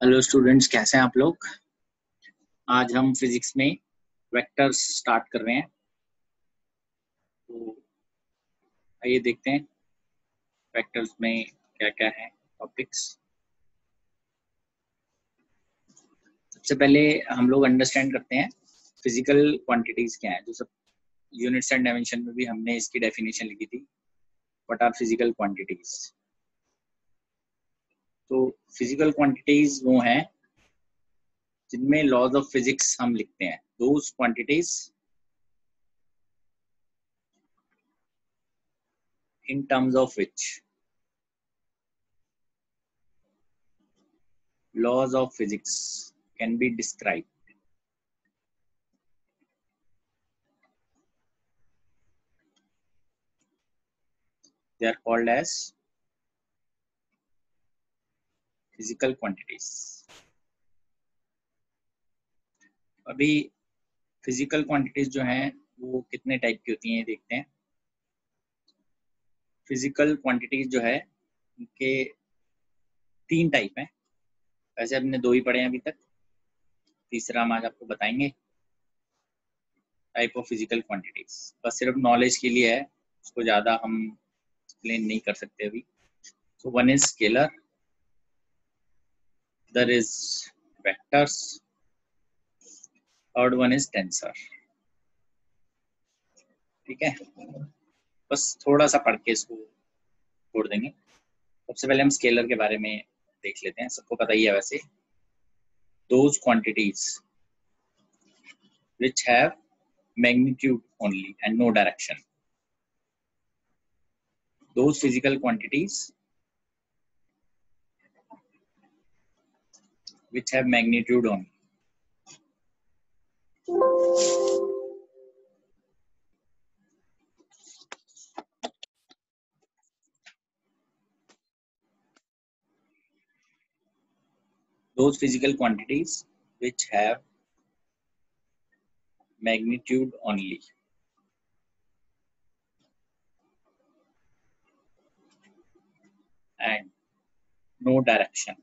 Hello students, कैसे हैं आप लोग। आज हम फिजिक्स में वेक्टर्स स्टार्ट कर रहे हैं। तो आइए देखते हैं वेक्टर्स में क्या क्या है टॉपिक्स। सबसे पहले हम लोग अंडरस्टैंड करते हैं फिजिकल क्वांटिटीज क्या है। जो सब यूनिट्स एंड डायमेंशन में भी हमने इसकी डेफिनेशन लिखी थी, व्हाट आर फिजिकल क्वांटिटीज। तो फिजिकल क्वांटिटीज वो हैं जिनमें लॉज ऑफ फिजिक्स हम लिखते हैं। Those quantities in terms of which laws of physics can be described. They are called as physical quantities. अभी फिजिकल क्वांटिटीज जो हैं वो कितने टाइप की होती हैं देखते हैं। फिजिकल क्वांटिटीज जो है उनके तीन टाइप हैं। वैसे हमने दो ही पढ़े हैं अभी तक, तीसरा हम आज आपको बताएंगे। टाइप ऑफ फिजिकल क्वांटिटीज बस सिर्फ नॉलेज के लिए है, उसको ज़्यादा हम एक्सप्लेन नहीं कर सकते अभी। So one is scalar, other is vectors, third one is tensor. ठीक है, बस थोड़ा सा पढ़ के इसको छोड़ देंगे। सबसे पहले हम स्केलर के बारे में देख लेते हैं। सबको पता ही है वैसे, those quantities which have magnitude only and no direction. Those physical quantities which have magnitude only. Those physical quantities which have magnitude only and no direction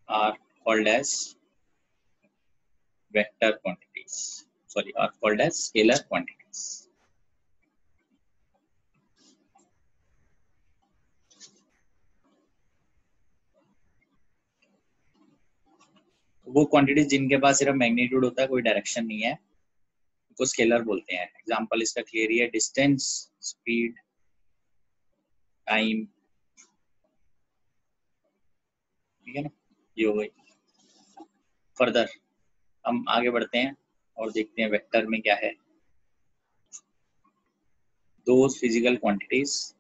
are called as vector quantities. Sorry, are called as scalar quantities. वो quantities जिनके पास सिर्फ magnitude होता है, कोई direction नहीं है, उनको scalar बोलते हैं। एग्जांपल इसका क्लियर ही है, डिस्टेंस, स्पीड, टाइम। ठीक है ना, ये हो गई। फर्दर हम आगे बढ़ते हैं और देखते हैं वेक्टर में क्या है। Those physical quantities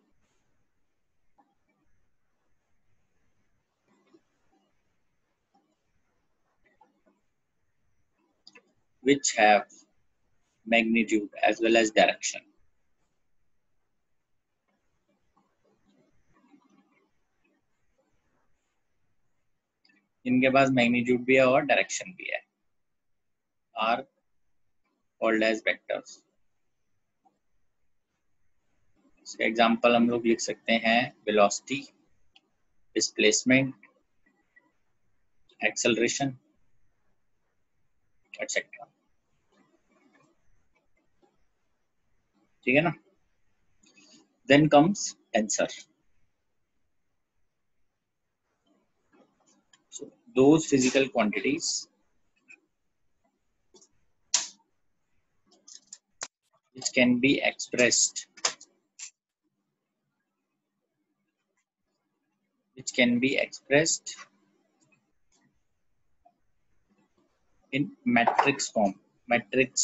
which have magnitude as well as direction. इनके पास मैग्नीट्यूड भी है और डायरेक्शन भी है, are called as vectors. इसका एग्जांपल हम लोग लिख सकते हैं वेलोसिटी, डिस्प्लेसमेंट, एक्सेलरेशन एटसेट्रा। ठीक है ना। Then comes tensor. So those physical quantities which can be expressed in matrix form. Matrix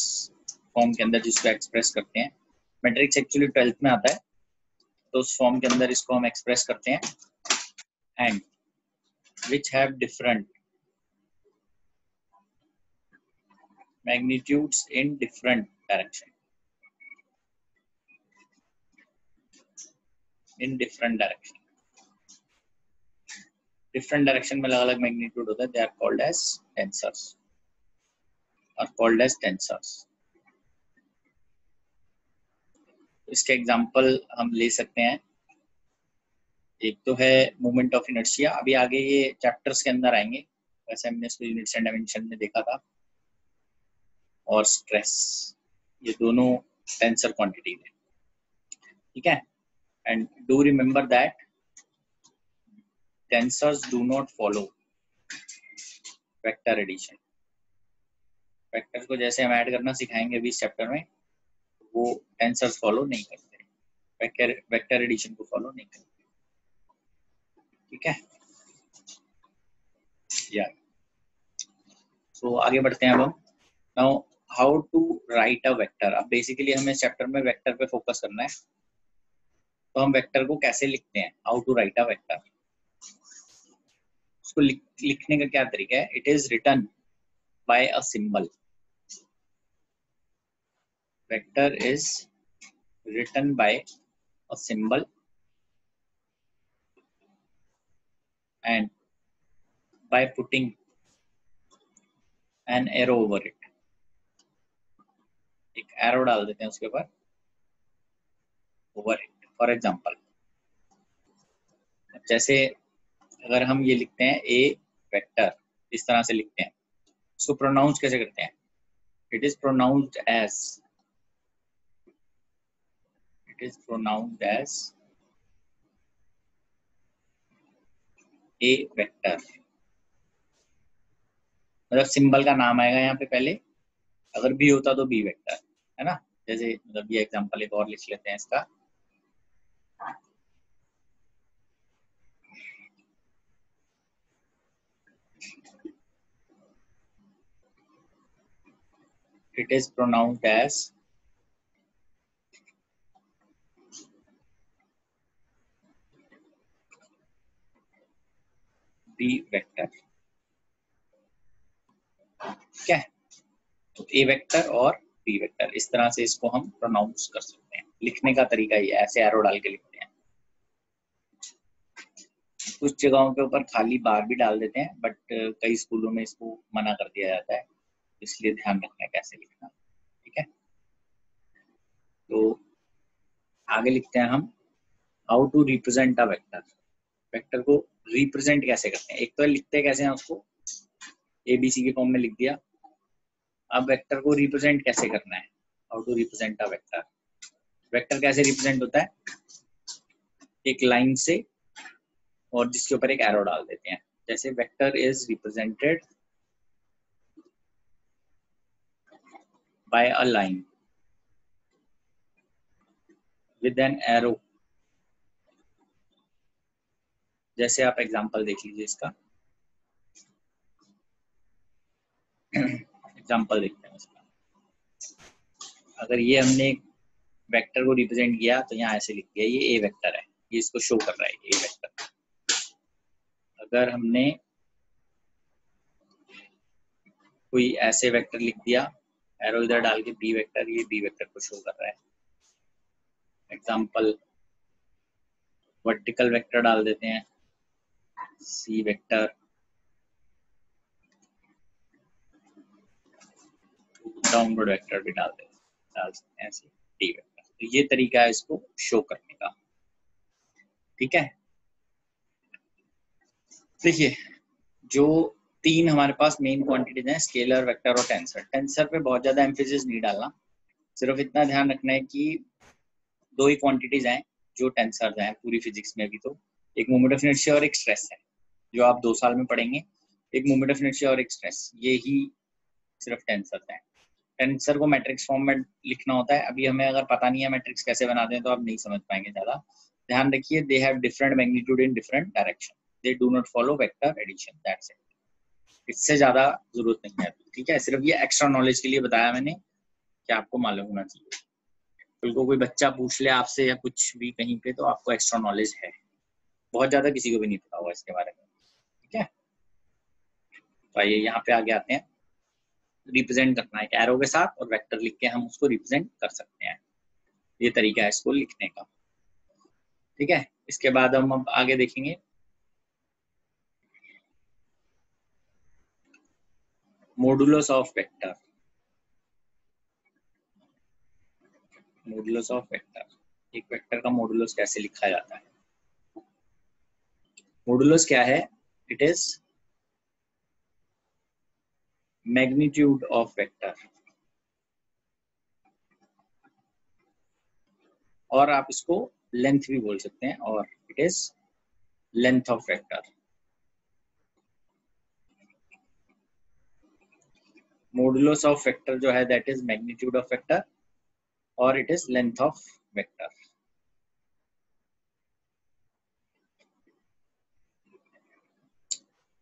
form के अंदर जिसको एक्सप्रेस करते हैं, मैट्रिक्स एक्चुअली 12th में आता है, तो उस फॉर्म के अंदर इसको हम एक्सप्रेस करते हैं। And which have different magnitudes in different direction. Different direction में अलग-अलग मैग्नीट्यूड होता है। They are called as tensors. इसके एग्जांपल हम ले सकते हैं। एक तो है मोमेंट ऑफ इनर्शिया, अभी आगे ये चैप्टर्स के अंदर आएंगे, वैसे हमने इसको यूनिट्स एंड डायमेंशन में देखा था, और स्ट्रेस, ये दोनों टेंसर क्वांटिटी है, ठीक है। And do remember that tensors do not follow vector addition. Vector को जैसे हम ऐड करना सिखाएंगे अभी इस चैप्टर में, वो टेंसर्स फॉलो नहीं करते, वेक्टर एडिशन को फॉलो नहीं करते, ठीक है। या तो आगे बढ़ते हैं अब हम। Now how to write a vector. अब बेसिकली हमें इस चैप्टर में वेक्टर पे फोकस करना है, तो हम वेक्टर को कैसे लिखते हैं, how to write a vector. उसको लिखने का क्या तरीका है, it is written by a symbol. Vector is written by a symbol and by putting an arrow over it. एक एरो डाल देते हैं उसके ऊपर, ओवर इट। फॉर एग्जांपल, जैसे अगर हम ये लिखते हैं ए वेक्टर, इस तरह से लिखते हैं, इसको प्रोनाउंस कैसे करते हैं, it is pronounced as, it is pronounced as a vector. मतलब सिंबल का नाम आएगा यहाँ पे पहले, अगर बी होता तो बी वेक्टर, है ना। जैसे मतलब ये एग्जांपल एक और लिख लेते हैं इसका, it is pronounced as B vector, ठीक है। तो ए वेक्टर और बी वेक्टर, इस तरह से इसको हम प्रोनाउंस कर सकते हैं। लिखने का तरीका ये ऐसे एरो डाल के लिखते हैं। कुछ जगहों के ऊपर खाली बार भी डाल देते हैं, बट कई स्कूलों में इसको मना कर दिया जाता है, इसलिए ध्यान रखना है कैसे लिखना, ठीक है। तो आगे लिखते हैं हम, how to represent a vector. Vector को रिप्रेजेंट कैसे करते हैं, एक तो लिखते हैं कैसे हैं उसको, एबीसी के फॉर्म में लिख दिया। अब वेक्टर को रिप्रेजेंट कैसे करना है, how to represent a vector. Vector कैसे रिप्रेजेंट होता है, एक लाइन से और जिसके ऊपर एक एरो डाल देते हैं। जैसे vector is represented by a line with an arrow. जैसे आप एग्जांपल देख लीजिए इसका, एग्जांपल देखते हैं इसका। अगर ये हमने वेक्टर को रिप्रेजेंट किया तो यहाँ ऐसे लिख दिया, ये ए वेक्टर है, ये इसको शो कर रहा है ए वेक्टर। अगर हमने कोई ऐसे वेक्टर लिख दिया, एरो इधर डाल के बी वेक्टर, ये बी वेक्टर को शो कर रहा है। एग्जांपल वर्टिकल वेक्टर डाल देते हैं, सी वेक्टर, डाउनवर्ड वेक्टर भी डाल सकते हैं ऐसे, डी वेक्टर। तो ये तरीका है इसको शो करने का, ठीक है। देखिए, जो तीन हमारे पास मेन क्वांटिटीज हैं, स्केलर, वेक्टर और टेंसर। टेंसर पे बहुत ज्यादा एम्फेसिस नहीं डालना, सिर्फ इतना ध्यान रखना है कि दो ही क्वांटिटीज हैं जो टेंसर हैं पूरी फिजिक्स में। भी तो एक मोमेंट ऑफ इनर्शिया और एक स्ट्रेस है, जो आप 2 साल में पढ़ेंगे। एक मोमेंट ऑफ इनर्शिया और एक स्ट्रेस, ये ही सिर्फ टेंसर हैं। टेंसर को मैट्रिक्स फॉर्म में लिखना होता है। अभी हमें अगर पता नहीं है मैट्रिक्स कैसे बनाते हैं तो आप नहीं समझ पाएंगे ज्यादा। ध्यान रखिए, they have different magnitude in different direction, they do not follow vector addition, that's it. इससे ज्यादा जरूरत नहीं है, ठीक है। सिर्फ ये एक्स्ट्रा नॉलेज के लिए बताया मैंने कि आपको मालूम होना चाहिए। कल को कोई बच्चा पूछ ले आपसे या कुछ भी कहीं पे, तो आपको एक्स्ट्रा नॉलेज है। बहुत ज्यादा किसी को भी नहीं पता होगा इसके बारे में, ठीक है। तो आइए यहाँ पे आगे आते हैं। रिप्रेजेंट करना है एरो के साथ, और वेक्टर लिख के हम उसको रिप्रेजेंट कर सकते हैं। ये तरीका है इसको लिखने का, ठीक है। इसके बाद हम अब आगे देखेंगे modulus of vector. Modulus of vector, एक वेक्टर का मॉडुलस कैसे लिखा जाता है। मॉडुलस क्या है? It is magnitude of vector, और आप इसको लेंथ भी बोल सकते हैं, और it is length of vector. Modulus of vector जो है that is magnitude of vector, और it is length of vector.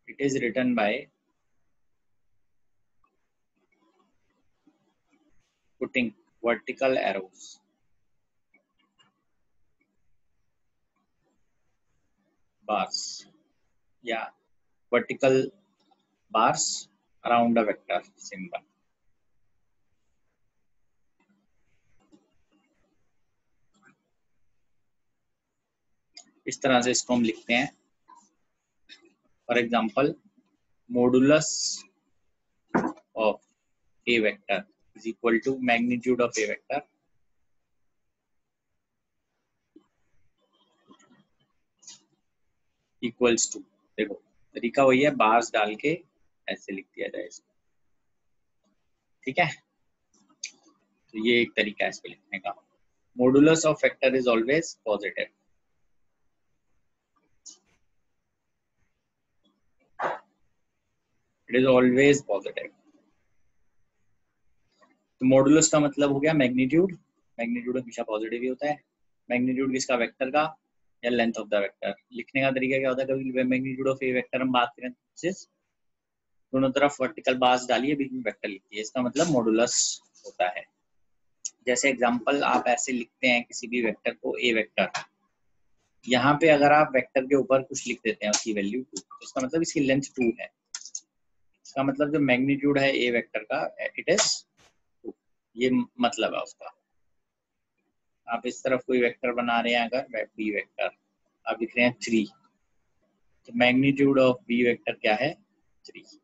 It is written by putting vertical arrows bars, yeah, vertical bars around a vector symbol। इस तरह से इसको हम लिखते हैं। For example, modulus of a vector is equal to magnitude of a vector equals to, देखो तरीका वही है, बार्स डाल के ऐसे लिख दिया जाए इसको, ठीक है। तो ये एक तरीका है इसको लिखने का। Modulus of vector is always positive. It is always positive. तो मॉडुलस का मतलब हो गया मैग्नीट्यूड। मैग्नीट्यूड हमेशा पॉजिटिव ही होता है। मैग्नीट्यूड किसका? वेक्टर का, या लेंथ ऑफ द वेक्टर। लिखने का तरीका क्या होता है? कभी मैग्नीट्यूड ऑफ ए वेक्टर हम बात करें, दोनों तरफ वर्टिकल बार्स डालिए, बीच में वेक्टर लिखिए, इसका मतलब मॉडुलस होता है। जैसे एग्जांपल आप ऐसे लिखते हैं किसी भी वेक्टर को, ए वेक्टर, यहाँ पे अगर आप वेक्टर के ऊपर कुछ लिख देते हैं उसकी वैल्यू 2, तो इसका मतलब इसकी लेंथ 2 है। इसका मतलब जो मैग्नीट्यूड है ए वेक्टर का, इट इज 2, ये मतलब है उसका। आप इस तरफ कोई वेक्टर बना रहे हैं, अगर बी वेक्टर आप लिख रहे हैं 3, तो मैग्नीट्यूड ऑफ बी वेक्टर क्या है? 3।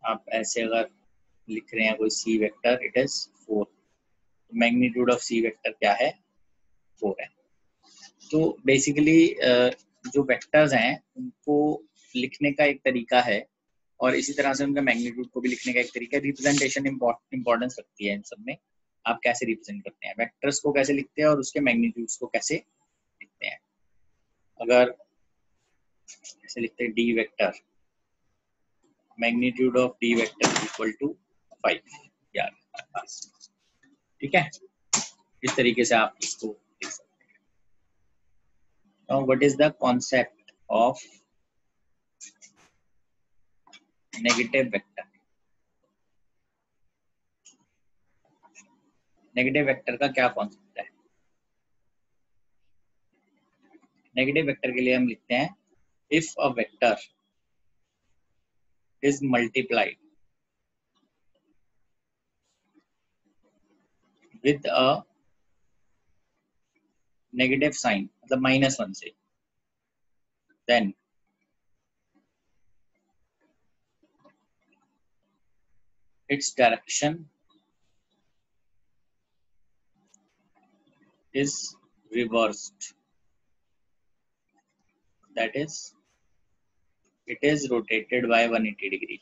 आप ऐसे अगर लिख रहे हैं कोई सी वेक्टर, इट इज 4, तो मैग्नीट्यूड ऑफ सी वेक्टर क्या है? 4 है। तो बेसिकली जो वेक्टर्स हैं उनको लिखने का एक तरीका है, और इसी तरह से उनका मैग्नीट्यूड को भी लिखने का एक तरीका है। रिप्रेजेंटेशन इंपॉर्टेंस रखती है इन सब में, आप कैसे रिप्रेजेंट करते हैं, वेक्टर्स को कैसे लिखते हैं और उसके मैग्नीट्यूड्स को कैसे लिखते हैं। अगर ऐसे लिखते हैं d vector, magnitude of d vector equal to 5, यार, ठीक है। इस तरीके से आप इसको लिख सकते हैं। Now, what is the concept of negative vector? Negative vector का क्या कॉन्सेप्ट है? नेगेटिव वेक्टर के लिए हम लिखते हैं, if a vector is multiplied with a negative sign, मतलब -1 से, then its direction is reversed, that is it is rotated by 180 degree।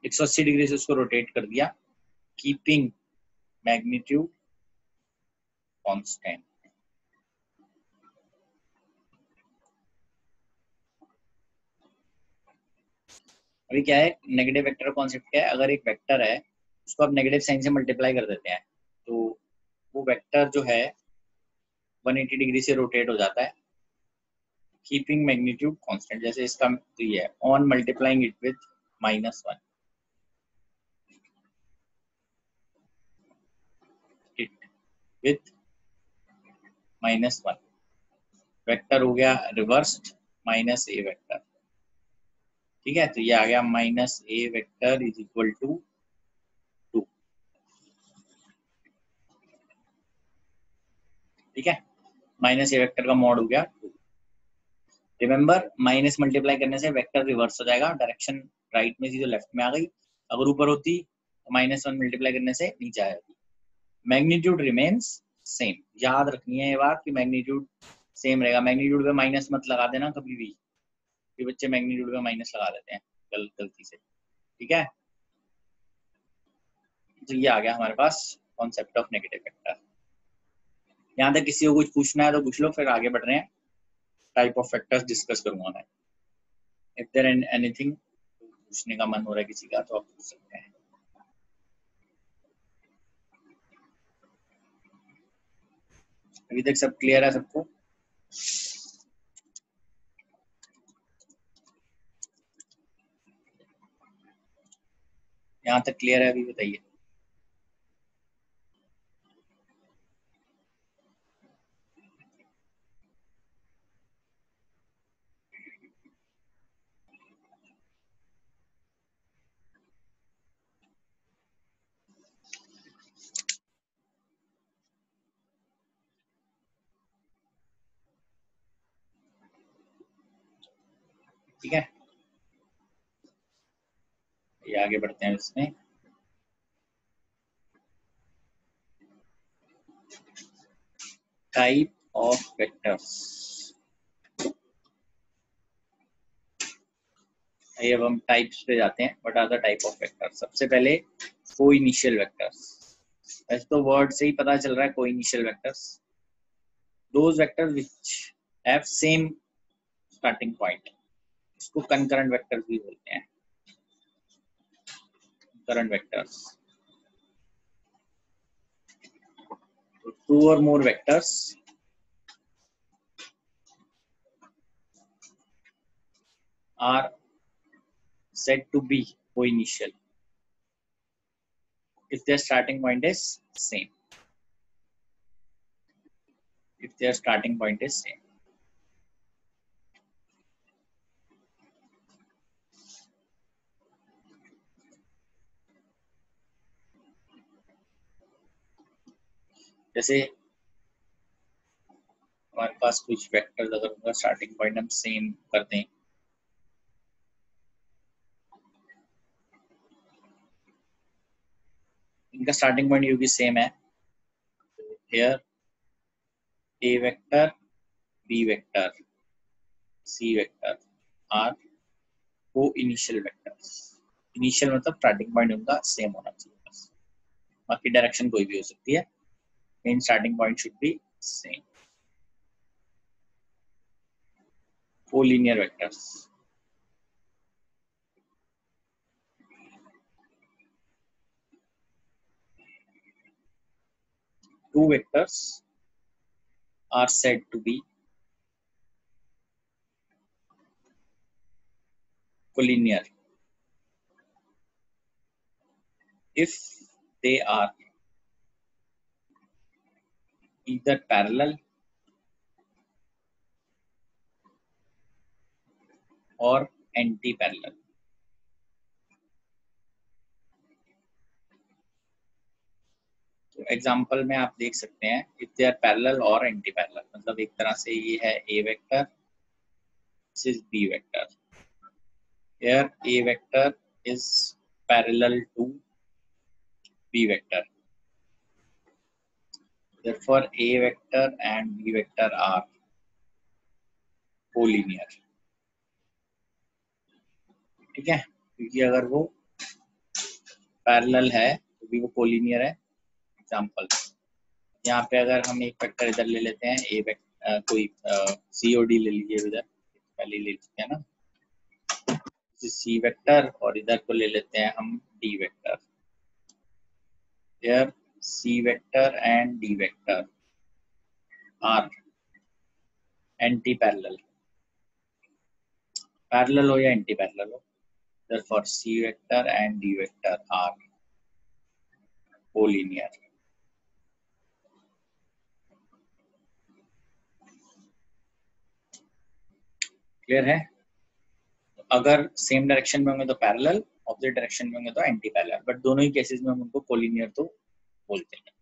180 degree से उसको रोटेट कर दिया, कीपिंग मैग्नीट्यूड कांस्टेंट। अभी क्या है, नेगेटिव वेक्टर का कॉन्सेप्ट क्या है? अगर एक वेक्टर है उसको आप नेगेटिव साइन से मल्टीप्लाई कर देते हैं, तो वो वेक्टर जो है 180 डिग्री से रोटेट हो जाता है, कीपिंग मैग्नीट्यूड कांस्टेंट। जैसे इसका तो ये है, on multiplying it with -1, it with -1, vector हो गया रिवर्स्ड -a वेक्टर, ठीक है। तो ये आ गया -a vector is equal to 2, ठीक है। -a वेक्टर का मॉड हो गया 2। रिमेंबर, माइनस मल्टीप्लाई करने से वेक्टर रिवर्स हो जाएगा, डायरेक्शन राइट में थी तो लेफ्ट में आ गई। अगर ऊपर होती तो -1 मल्टीप्लाई करने से नीचे आ जाती। Magnitude remains same. याद रखनी है ये बात कि मैग्नीट्यूड सेम रहेगा। मैग्नीट्यूड पे माइनस मत लगा देना कभी भी, ये बच्चे मैग्नीट्यूड पे माइनस लगा देते हैं गलती से, ठीक है। तो ये आ गया हमारे पास कॉन्सेप्ट ऑफ नेगेटिव वेक्टर। यहाँ तक किसी को कुछ पूछना है तो पूछ लो, फिर आगे बढ़ रहे हैं। टाइप ऑफ वेक्टर्स डिस्कस करूंगा मैं। इफ देयर एनीथिंग पूछने का मन हो रहा है किसी का तो आप पूछ सकते हैं। अभी तक सब क्लियर है सबको? यहाँ तक क्लियर है? अभी बताइए। ठीक है, ये आगे बढ़ते हैं इसमें। Type of vectors. ये अब हम टाइप्स पे जाते हैं। What are the type of vectors? सबसे पहले कोइनिशियल वेक्टर्स। वैसे तो वर्ड से ही पता चल रहा है coinitial vectors, those vectors which have same starting point. इसको कंकरेंट वेक्टर्स भी बोलते हैं। करंट वेक्टर्स, टू और more vectors are said to be coinitial if their starting point is same. If their starting point is same. जैसे हमारे पास कुछ vectors अगर उनका स्टार्टिंग पॉइंट हम सेम कर दें, इनका स्टार्टिंग पॉइंट ये भी सेम है। Here A vector, B vector, C vector are co-initial vectors. Initial मतलब स्टार्टिंग पॉइंट उनका सेम होना चाहिए बस, बाकी डायरेक्शन कोई भी हो सकती है, main starting point should be same. Collinear vectors, two vectors are said to be collinear if they are either parallel or anti-parallel. तो एग्जांपल में आप देख सकते हैं इफ दे आर पैरेलल और एंटी पैरेलल, मतलब एक तरह से ये है A vector, this is B vector. Here A vector is parallel to B vector, therefore a vector and b vector are collinear. ठीक है, क्योंकि अगर वो पैरेलल है तो भी वो कोलिनियर है। एग्जांपल यहाँ पे अगर हम एक वेक्टर इधर ले लेते हैं, ए वेक्टर कोई सीओडी ले लीजिए, इधर पहले ले लेते हैं ना सी वेक्टर, और इधर को ले लेते हैं हम D vector. Here C vector and D vector are anti-parallel, parallel हो या anti-parallel हो, therefore C vector and D vector are collinear. Clear है? अगर सेम डायरेक्शन में होंगे तो पैरेलल, ऑपोजिट डायरेक्शन में होंगे तो एंटी पैरेलल, बट दोनों ही केसेस में हम उनको कोलिनियर तो बोलते हैं।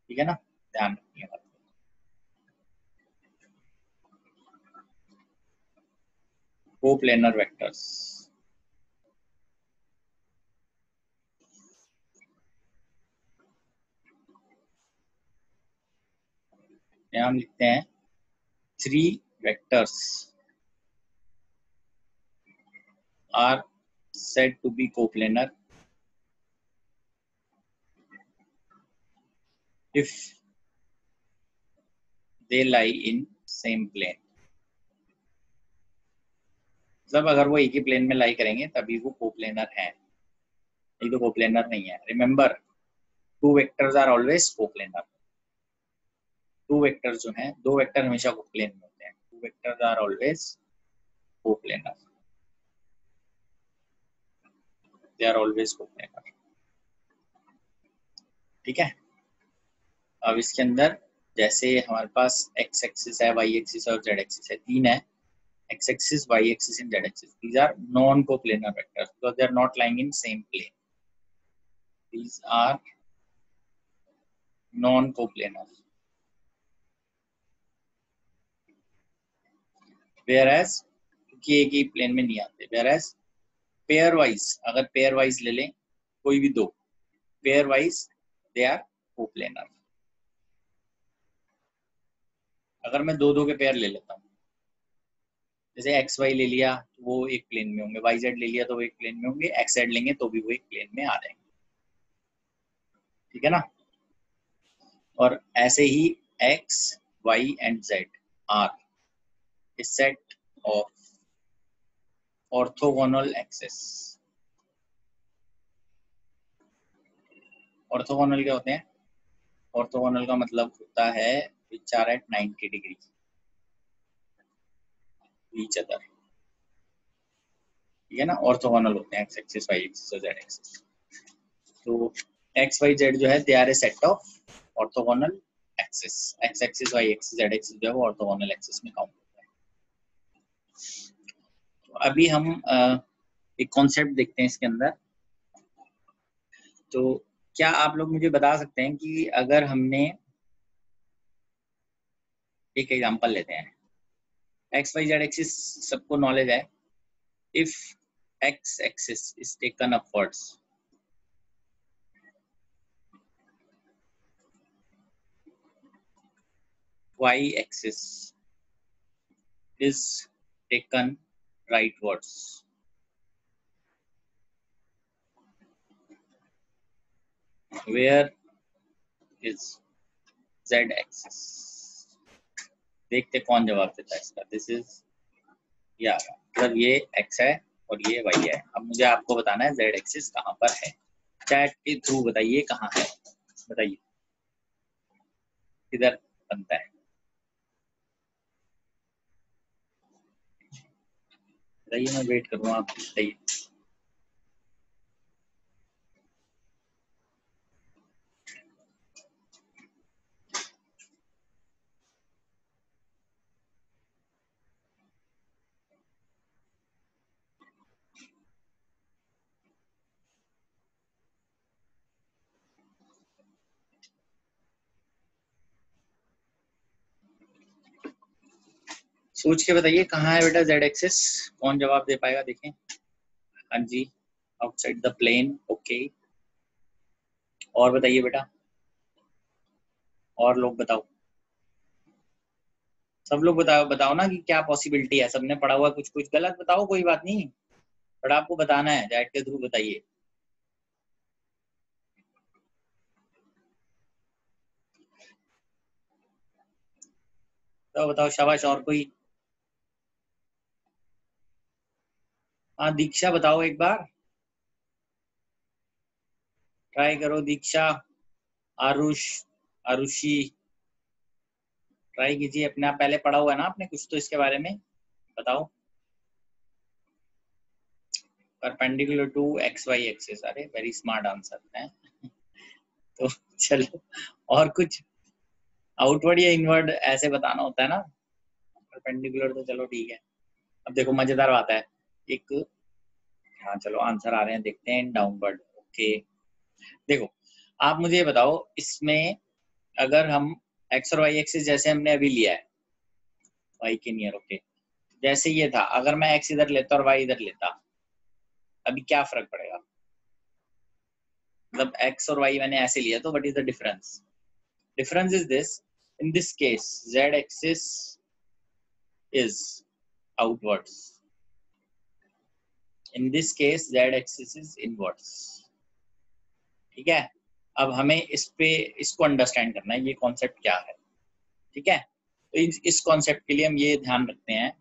ठीक है ना, ध्यान रखिएगा। कोप्लेनर वेक्टर्स, यहाँ हम लिखते हैं 3 vectors are said to be coplanar if they lie in same plane। मतलब अगर वो एक ही प्लेन में लाई करेंगे तभी वो कोप्लेनर है, नहीं तो कोप्लेनर नहीं है। Remember 2 vectors are always coplanar. 2 vector जो हैं, 2 वेक्टर हमेशा कोप्लेन में होते हैं। 2 vectors are always coplanar, they are always coplanar. ठीक है। अब इसके अंदर जैसे हमारे पास x एक्सिस है, y एक्सिस और z एक्सिस है, 3 है, x axis, y axis and z axis. These are non-coplanar vectors because they are not lying in same plane. These are non-coplanar. Whereas क्योंकि एक ही प्लेन में नहीं आते, whereas पेयर वाइज, अगर pairwise ले लें कोई भी दो pairwise, they are coplanar. अगर मैं दो के पेयर ले लेता हूँ, जैसे एक्स वाई ले लिया तो वो एक प्लेन में होंगे, वाई जेड ले लिया तो वो एक प्लेन में होंगे, एक्स जेड लेंगे तो भी वो एक प्लेन में आ जाएंगे। ठीक है ना। और ऐसे ही x, y and z are a set of orthogonal axes। Orthogonal क्या होते हैं? ऑर्थोगोनल का मतलब होता है which are at 90 degree each other। ठीक है ना। ऑर्थोगोनल होते हैं x एक्सिस, y एक्सिस और z एक्सिस। तो x, y, z जो है they are a set of orthogonal axis. x axis, y axis, z axis जो है वो ऑर्थोगोनल एक्सिस में काउंट होता है। तो अभी हम एक कॉन्सेप्ट देखते हैं इसके अंदर। तो क्या आप लोग मुझे बता सकते हैं कि अगर हमने एक एग्जांपल लेते हैं, एक्स वाई जेड एक्सिस सबको नॉलेज है। If X axis is taken upwards, Y axis is taken rightwards, where is Z axis? देखते कौन जवाब देता है इसका। दिस इज या मतलब ये x है और ये y है। अब मुझे आपको बताना है z एक्सिस कहाँ पर है। चैट के थ्रू बताइए कहाँ है, बताइए किधर बनता है, बताइए, मैं वेट करूँगा, आप बताइए। सोच के बताइए कहाँ है बेटा z एक्सिस। कौन जवाब दे पाएगा, देखें। हाँ जी, आउटसाइड द प्लेन। ओके, और बताइए बेटा, और लोग बताओ, सब लोग बताओ, बताओ ना कि क्या पॉसिबिलिटी है। सबने पढ़ा हुआ कुछ कुछ, गलत बताओ कोई बात नहीं, बट आपको बताना है, चैट के थ्रू बताइए। बताओ बताओ, शाबाश। और कोई? हाँ दीक्षा, बताओ एक बार, ट्राई करो। दीक्षा, आरुष, आरुषि, ट्राई कीजिए अपने। आप पहले पढ़ा हुआ है ना आपने कुछ तो इसके बारे में, बताओ। Perpendicular to x y axis, अरे वेरी स्मार्ट आंसर है। तो चलो, और कुछ आउटवर्ड या इनवर्ड ऐसे बताना होता है ना। परपेंडिकुलर तो चलो ठीक है। अब देखो मजेदार बात है एक, हाँ चलो आंसर आ रहे हैं, देखते हैं। Downward, okay. देखो आप मुझे ये बताओ, इसमें अगर हम एक्स और वाई एक्सिस जैसे हमने अभी लिया है, वाई के नियर, ओके, जैसे ये था, अगर मैं एक्स इधर लेता और वाई इधर लेता, अभी क्या फर्क पड़ेगा? मतलब एक्स और वाई मैंने ऐसे लिया तो what is the difference? Difference is this, In this case, z-axis is outwards. In this case, z-axis is inwards. ठीक है, अब हमें इसको अंडरस्टैंड करना है, ये कॉन्सेप्ट क्या है. ठीक है, तो इस कॉन्सेप्ट के लिए हम ये ध्यान रखते हैं,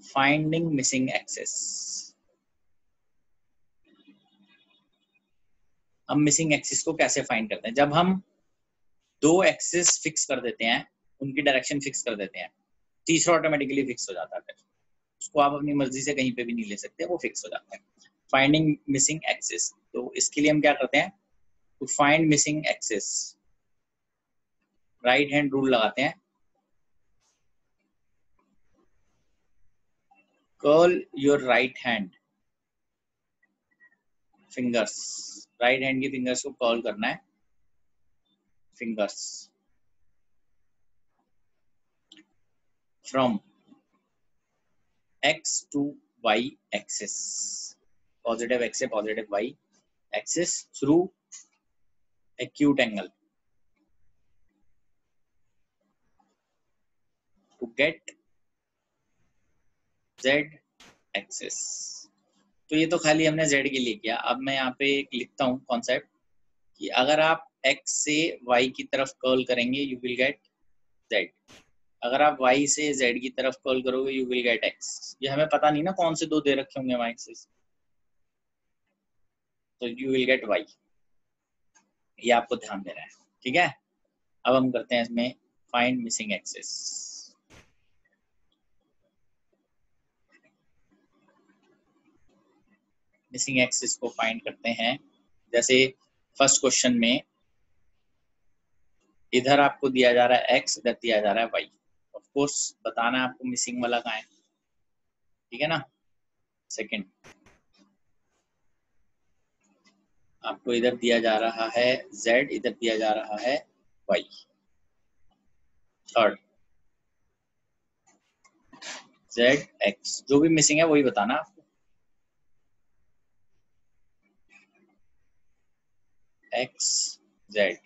फाइंडिंग मिसिंग एक्सेस. हम मिसिंग एक्सिस को कैसे फाइंड करते हैं? जब हम दो एक्सिस फिक्स कर देते हैं, उनकी डायरेक्शन फिक्स कर देते हैं, तीसरा ऑटोमेटिकली फिक्स हो जाता है. उसको आप अपनी मर्जी से कहीं पे भी नहीं ले सकते, वो फिक्स हो जाता है. फाइंडिंग मिसिंग एक्सिस, तो इसके लिए हम क्या करते हैं? To find missing axis, right hand rule लगाते हैं. Curl your right hand fingers, right hand की फिंगर्स को कर्ल करना है. Fingers from x to y axis, positive x से positive y axis through acute angle to get z axis. तो ये तो खाली हमने z के लिए किया. अब मैं यहाँ पे एक लिखता हूँ कॉन्सेप्ट कि अगर आप x से y की तरफ कर्ल करेंगे यू विल गेट z, अगर आप y से z की तरफ कर्ल करोगे यू विल गेट x. ये हमें पता नहीं ना कौन से दो दे रखे होंगे y एक्सिस, तो यू विल गेट y. ये आपको ध्यान देना है. ठीक है, अब हम करते हैं इसमें find missing axis. Missing axis को फाइंड करते हैं. जैसे फर्स्ट क्वेश्चन में इधर आपको दिया जा रहा है x, इधर दिया जा रहा है y. ऑफ कोर्स बताना है आपको मिसिंग वाला कहाँ है. ठीक है ना. सेकंड, आपको इधर दिया जा रहा है z, इधर दिया जा रहा है y. थर्ड, z x, जो भी मिसिंग है वही बताना आपको. x z,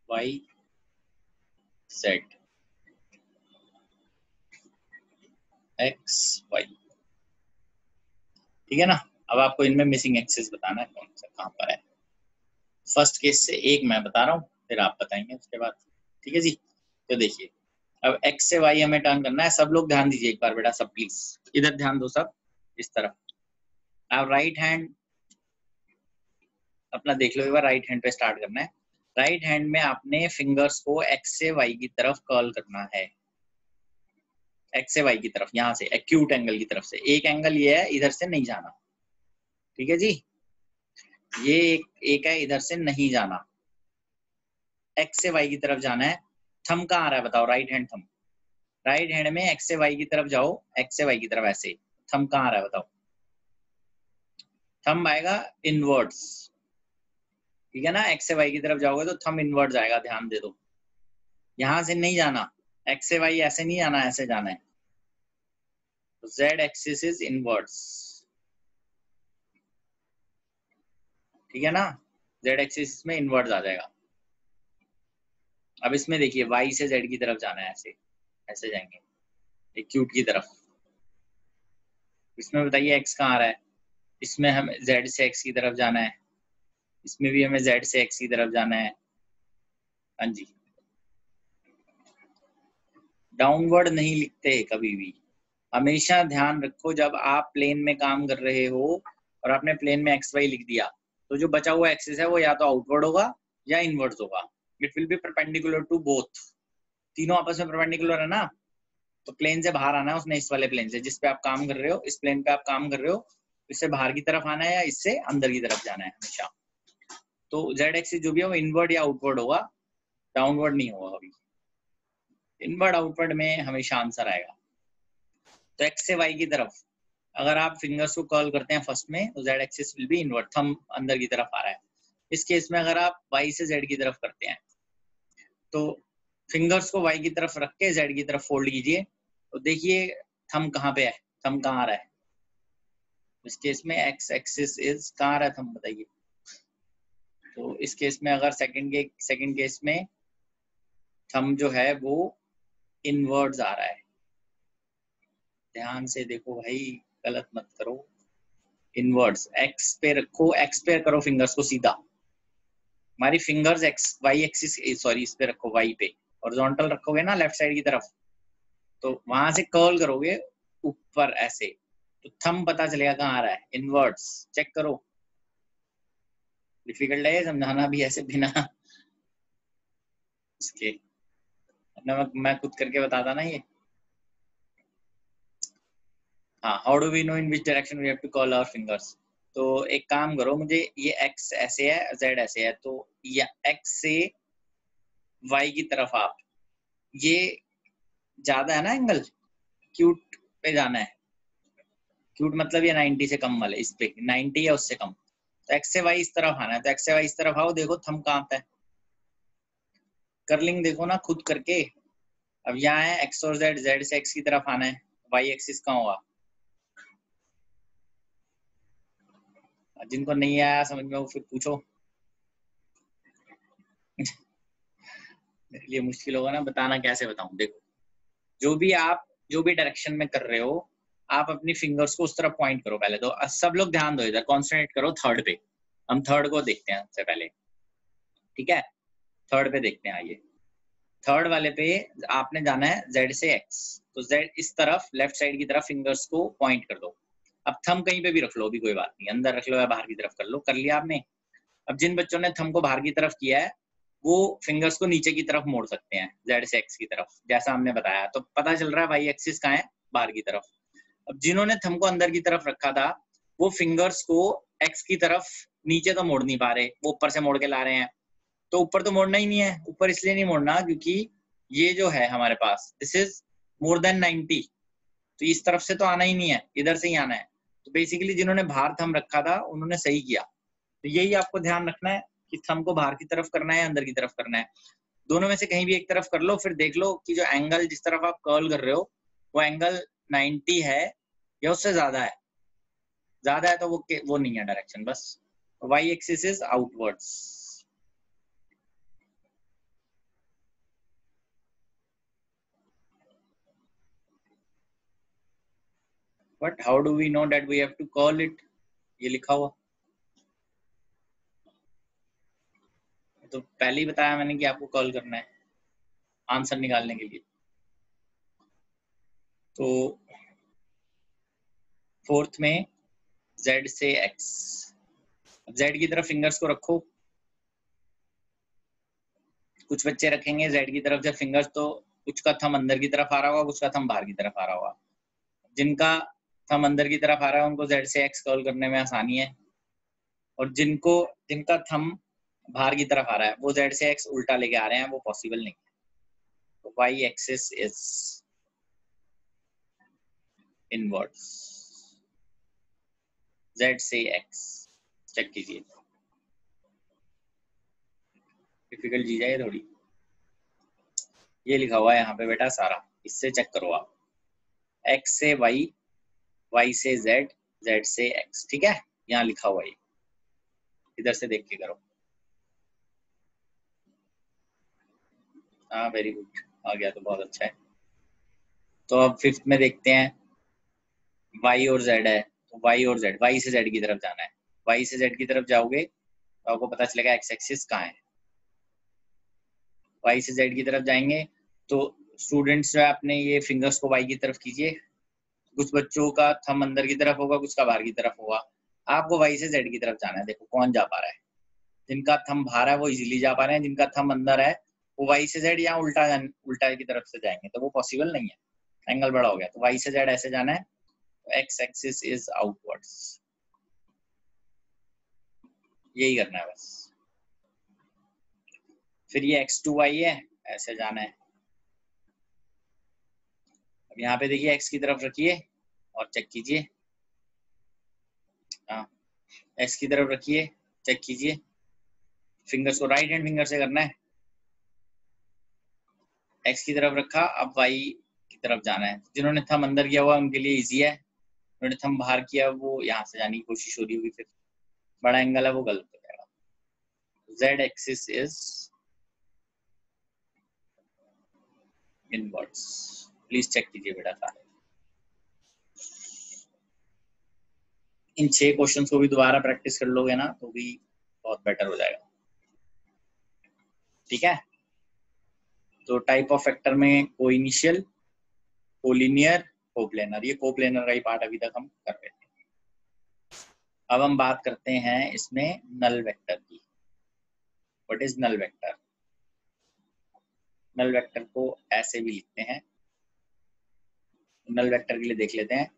y z, x y. ठीक है ना. अब आपको इनमें मिसिंग एक्सिस बताना है कौन सा कहाँ पर है. फर्स्ट केस से एक मैं बता रहा हूँ, फिर आप बताएंगे उसके बाद. ठीक है जी. तो देखिए, अब x से y हमें टर्न करना है. सब लोग ध्यान दीजिए एक बार बेटा, सब प्लीज इधर ध्यान दो सब, इस तरफ. अब राइट हैंड अपना देख लो एक बार, राइट हैंड पे स्टार्ट करना है. राइट हैंड में आपने फिंगर्स को x से y की तरफ कर्ल करना है. x से y की तरफ, यहाँ से एक्यूट एंगल की तरफ से. एक एंगल ये है, इधर से नहीं जाना. ठीक है जी. ये एक है, इधर से नहीं जाना. x से y की तरफ जाना है. थंब कहाँ आ रहा है बताओ? Right hand thumb. Right hand में x से y की तरफ जाओ, x से y की तरफ ऐसे. थंब कहाँ आ रहा है बताओ? थंब आएगा इनवर्ड्स. ठीक है ना. x से y की तरफ जाओगे तो थंब इनवर्ड्स आएगा, ध्यान दे दो. यहां से नहीं जाना, x से y ऐसे नहीं जाना, ऐसे जाना है. तो z एक्सिस इज इनवर्ड्स. ठीक है ना. z एक्सिस में इनवर्ड्स आ जाएगा. अब इसमें देखिए y से z की तरफ जाना है, ऐसे ऐसे जाएंगे एक्यूट की तरफ. इसमें बताइए x कहाँ आ रहा है? इसमें हमें z से x की तरफ जाना है. इसमें भी हमें z से x की तरफ जाना है. हाँ जी. डाउनवर्ड नहीं लिखते कभी भी. हमेशा ध्यान रखो, जब आप प्लेन में काम कर रहे हो और आपने प्लेन में एक्स वाई लिख दिया, तो जो बचा हुआ एक्सिस है वो या तो आउटवर्ड होगा या इनवर्ड्स होगा. It will be perpendicular to both. तीनों आपस में परपेंडिकुलर है ना. तो प्लेन से बाहर आना है उसने, इस वाले प्लेन से जिस पे आप काम कर रहे हो, इस प्लेन पे आप काम कर रहे हो, इससे बाहर की तरफ आना है या इससे अंदर की तरफ जाना है हमेशा. तो जेड एक्सिस जो भी है वो इनवर्ड या आउटवर्ड होगा, डाउनवर्ड नहीं होगा कभी. इनवर्ड आउटवर्ड में हमेशा आंसर आएगा. तो एक्स से वाई की तरफ अगर आप फिंगर्स को कर्ल करते हैं फर्स्ट में, तो Z axis will be inward, thumb अंदर की तरफ आ रहा है. इस केस में अगर आप वाई से जेड की तरफ करते हैं तो फिंगर्स को वाई की तरफ रख के जेड की तरफ फोल्ड कीजिए तो देखिए थंब कहाँ पे है, थंब कहाँ आ रहा है। इस केस में एक्स एक्सिस इज कहाँ आ रहा है थंब बताइए। तो इस केस में अगर सेकंड केस में थंब जो है वो इनवर्ड्स आ रहा है, ध्यान से देखो भाई, गलत मत करो। इनवर्ड्स एक्स पे रखो, एक्स पे करो फिंगर्स को सीधा। हमारी fingers x y axis sorry इस पे रखो, वाई पे हॉरिजॉन्टल रखोगे ना लेफ्ट साइड की तरफ, तो वहां से कर्ल करोगे ऊपर ऐसे, तो थंब पता चलेगा कहाँ आ रहा है, इनवर्ड्स। चेक करो, डिफिकल्ट है समझाना भी ऐसे बिना इसके, अपना मैं खुद करके बताता ना ये। हाँ, how do we know in which direction we have to curl our fingers. तो एक काम करो, मुझे ये एक्स ऐसे है जेड ऐसे है, तो या एक्स से वाई की तरफ आप, ये ज्यादा है ना एंगल, क्यूट पे जाना है, क्यूट मतलब ये 90 से कम वाले, इस पे 90 या उससे कम, तो एक्स से वाई इस तरफ आना है, तो एक्स से वाई इस तरफ आओ, देखो थंब कहाँ पे है, कर्लिंग देखो ना खुद करके। अब यहाँ है एक्स और जेड, जेड से एक्स की तरफ आना है, वाई एक्सिस कहाँ होगा। जिनको नहीं आया समझ में वो फिर पूछो मेरे लिए मुश्किल होगा ना बताना, कैसे बताऊं। देखो जो भी डायरेक्शन में कर रहे हो, आप अपनी फिंगर्स को उस तरफ पॉइंट करो पहले तो। सब लोग ध्यान दो, इधर कॉन्सेंट्रेट करो थर्ड पे, हम थर्ड को देखते हैं सबसे पहले, ठीक है। थर्ड पे देखते हैं, आइए थर्ड वाले पे आपने जाना है जेड से एक्स, तो जेड इस तरफ लेफ्ट साइड की तरफ फिंगर्स को पॉइंट कर दो। अब थंब कहीं पे भी रख लो, अभी कोई बात नहीं, अंदर रख लो या बाहर की तरफ कर लो, कर लिया आपने। अब जिन बच्चों ने थंब को बाहर की तरफ किया है वो फिंगर्स को नीचे की तरफ मोड़ सकते हैं, जेड से एक्स की तरफ, जैसा हमने बताया, तो पता चल रहा है वाई एक्सिस कहाँ है, बाहर की तरफ। अब जिन्होंने थंब को अंदर की तरफ रखा था वो फिंगर्स को एक्स की तरफ नीचे तो मोड़ नहीं पा रहे, वो ऊपर से मोड़ के ला रहे हैं, तो ऊपर तो मोड़ना ही नहीं है, ऊपर इसलिए नहीं मोड़ना क्योंकि ये जो है हमारे पास दिस इज मोर देन 90, तो इस तरफ से तो आना ही नहीं है, इधर से ही आना है। तो बेसिकली जिन्होंने बाहर थंब रखा था उन्होंने सही किया, तो यही आपको ध्यान रखना है कि थंब को बाहर की तरफ करना है अंदर की तरफ करना है, दोनों में से कहीं भी एक तरफ कर लो, फिर देख लो कि जो एंगल जिस तरफ आप कर्ल कर रहे हो वो एंगल 90 है या उससे ज्यादा है, ज्यादा है तो वो नहीं है डायरेक्शन, बस y axis is outwards. But how do we know that we have to curl it, ये लिखा हुआ तो पहले ही बताया मैंने कि आपको कॉल करना है आंसर निकालने के लिए। तो फोर्थ में z से x, z की तरफ फिंगर्स को रखो, कुछ बच्चे रखेंगे z की तरफ जब फिंगर्स, तो कुछ का थंब अंदर की तरफ आ रहा होगा, कुछ का थंब बाहर की तरफ आ रहा होगा। जिनका थंब अंदर की तरफ आ रहा है उनको z से x कॉल करने में आसानी है, और जिनका थंब बाहर की तरफ आ रहा है वो z से x उल्टा लेके आ रहे हैं, वो पॉसिबल नहीं है। तो y axis is inwards, z से x, चेक कीजिए, डिफिकल्ट चीज है ये थोड़ी, ये लिखा हुआ है यहाँ पे बेटा सारा, इससे चेक करो आप, x से y, y से z, z से x, ठीक है, यहाँ लिखा हुआ है, इधर से देख के करो। हाँ वेरी गुड, आ गया तो बहुत अच्छा है। तो अब फिफ्थ में देखते हैं, y और z है, तो y और z, y से z की तरफ जाना है, y से z की तरफ जाओगे तो आपको पता चलेगा x एक्सिस कहाँ है। y से z की तरफ जाएंगे तो स्टूडेंट्स जो है अपने ये फिंगर्स को y की तरफ कीजिए, कुछ बच्चों का थंब अंदर की तरफ होगा, कुछ का बाहर की तरफ होगा, आपको y से z की तरफ जाना है। देखो कौन जा पा रहा है, जिनका थंब बाहर है वो इजीली जा पा रहे हैं, जिनका थंब अंदर है वो y से z या उल्टा की तरफ से जाएंगे, तो वो पॉसिबल नहीं है, एंगल बड़ा हो गया। तो y से z ऐसे जाना है, तो x एक्सिस इज आउटवर्ड्स, यही करना है बस। फिर ये x2y है, ऐसे जाना है। अब यहाँ पे देखिए x की तरफ रखिए और चेक कीजिए, हाँ x की तरफ रखिए, चेक कीजिए, फिंगर्स को राइट हैंड फिंगर से करना है, x की तरफ रखा, अब y की तरफ जाना है। जिन्होंने थंब अंदर किया हुआ उनके लिए इजी है, जिन्होंने थंब बाहर किया वो यहाँ से जाने की कोशिश हो रही होगी, फिर बड़ा एंगल है वो गलत हो जाएगा। z axis is inwards. Please check कीजिए बेटा सारे। इन 6 क्वेश्चंस को भी दोबारा प्रैक्टिस कर लोगे ना तो भी बहुत बेटर हो जाएगा। ठीक है, तो टाइप ऑफ वेक्टर में कोइनिशियल, कोलिनियर, कोप्लेनर, ये कोप्लेनर का ही पार्ट अभी तक हम कर रहे थे। अब हम बात करते हैं इसमें नल वेक्टर की। What is null vector? Null vector को ऐसे भी लिखते हैं। नल वेक्टर के लिए देख लेते हैं।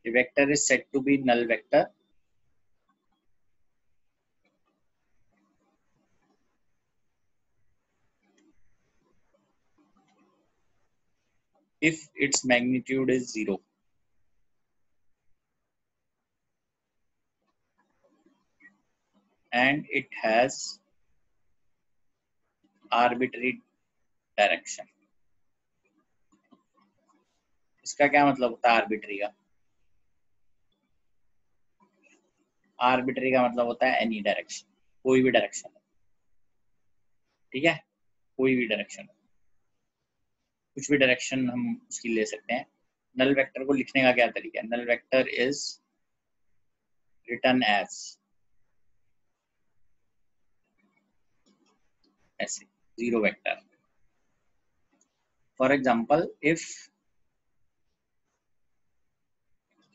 The vector is said to be null vector if its magnitude is 0 and it has arbitrary direction। इसका क्या मतलब होता है आर्बिट्री का? आर्बिट्री का मतलब होता है एनी डायरेक्शन, कोई भी डायरेक्शन। ठीक है, कोई भी डायरेक्शन, कुछ भी डायरेक्शन हम उसकी ले सकते हैं। नल वेक्टर को लिखने का क्या तरीका है? Null vector is written as ऐसे zero vector. For example, if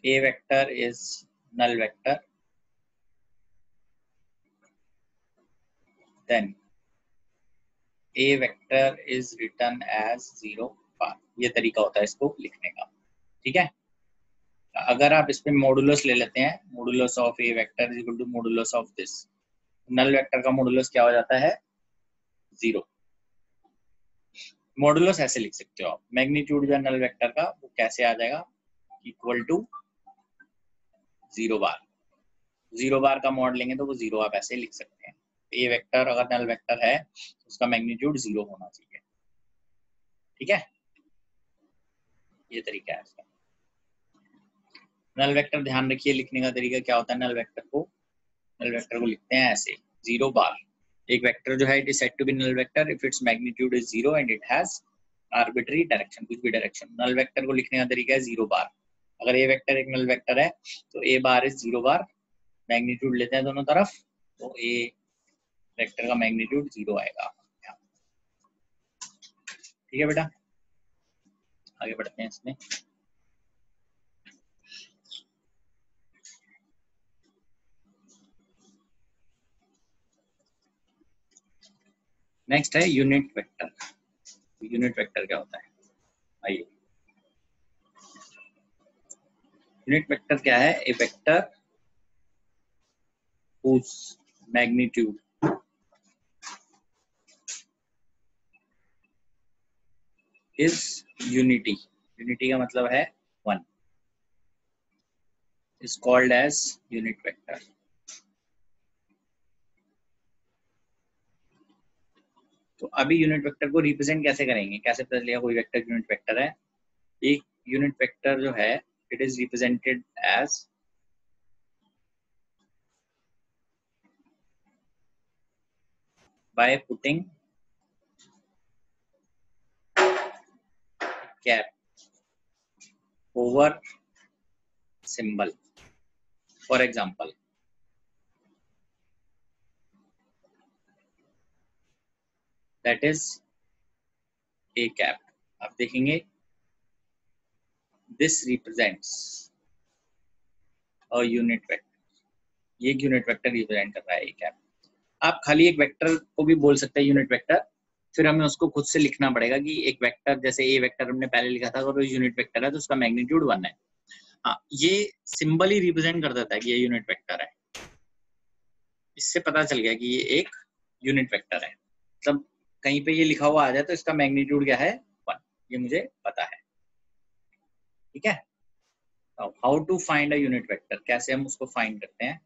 a vector is null vector then a vector is written as 0 bar। ये तरीका होता है इसको लिखने का। ठीक है, अगर आप इस पे मॉडुलस ले लेते हैं, modulus of a vector is equal to modulus of this, null vector का मॉडुलस क्या हो जाता है? 0। मॉडुलस ऐसे लिख सकते हो आप, मैग्नीट्यूड जो है नल वेक्टर का वो कैसे आ जाएगा? इक्वल टू 0 बार। 0 बार का मॉड लेंगे तो वो 0 आप ऐसे लिख सकते हैं। ए वेक्टर अगर नल वेक्टर है तो उसका मैग्नीट्यूड 0 होना चाहिए। ठीक है, ये तरीका है इसका। नल वेक्टर ध्यान रखिए, लिखने का तरीका क्या होता है? नल वेक्टर को लिखते हैं ऐसे 0 बार। एक वेक्टर जो है it is said to be null vector if its magnitude is 0 and it has arbitrary direction, कुछ भी डायरेक्शन। नल वेक्टर को लिखने का तरीका है 0 बार। अगर ए वेक्टर एक नल वेक्टर है तो ए बार इज 0 बार, मैग्नीट्यूड लेते हैं दोनों तरफ तो ए वेक्टर का मैग्नीट्यूड 0 आएगा। ठीक है बेटा, आगे बढ़ते हैं इसमें। नेक्स्ट है यूनिट वेक्टर। यूनिट वेक्टर क्या होता है? आइए, यूनिट वेक्टर क्या है? A vector whose magnitude is unity, unity का मतलब है 1, is called as unit vector। तो अभी यूनिट वेक्टर को रिप्रेजेंट कैसे करेंगे? कैसे पता चलेगा कोई वेक्टर यूनिट वेक्टर है? एक यूनिट वेक्टर जो है it is represented as by putting cap over symbol। For example, that is a cap। आप देखेंगे this represents a unit vector, ये एक यूनिट वेक्टर रिप्रेजेंट कर रहा है a cap। आप खाली एक वेक्टर को भी बोल सकते हैं यूनिट वेक्टर, फिर हमें उसको खुद से लिखना पड़ेगा कि एक वेक्टर, जैसे ए वेक्टर हमने पहले लिखा था, अगर वो यूनिट वेक्टर है तो उसका मैग्नीट्यूड 1 है। हाँ, ये सिंबल ही रिप्रेजेंट कर देता है कि ये यूनिट वेक्टर है। इससे पता चल गया कि ये एक यूनिट वेक्टर है। मतलब कहीं पे ये लिखा हुआ आ जाए तो इसका मैग्नीट्यूड क्या है? 1, ये मुझे पता है। ठीक है, how to find a unit vector, कैसे हम उसको फाइंड करते हैं?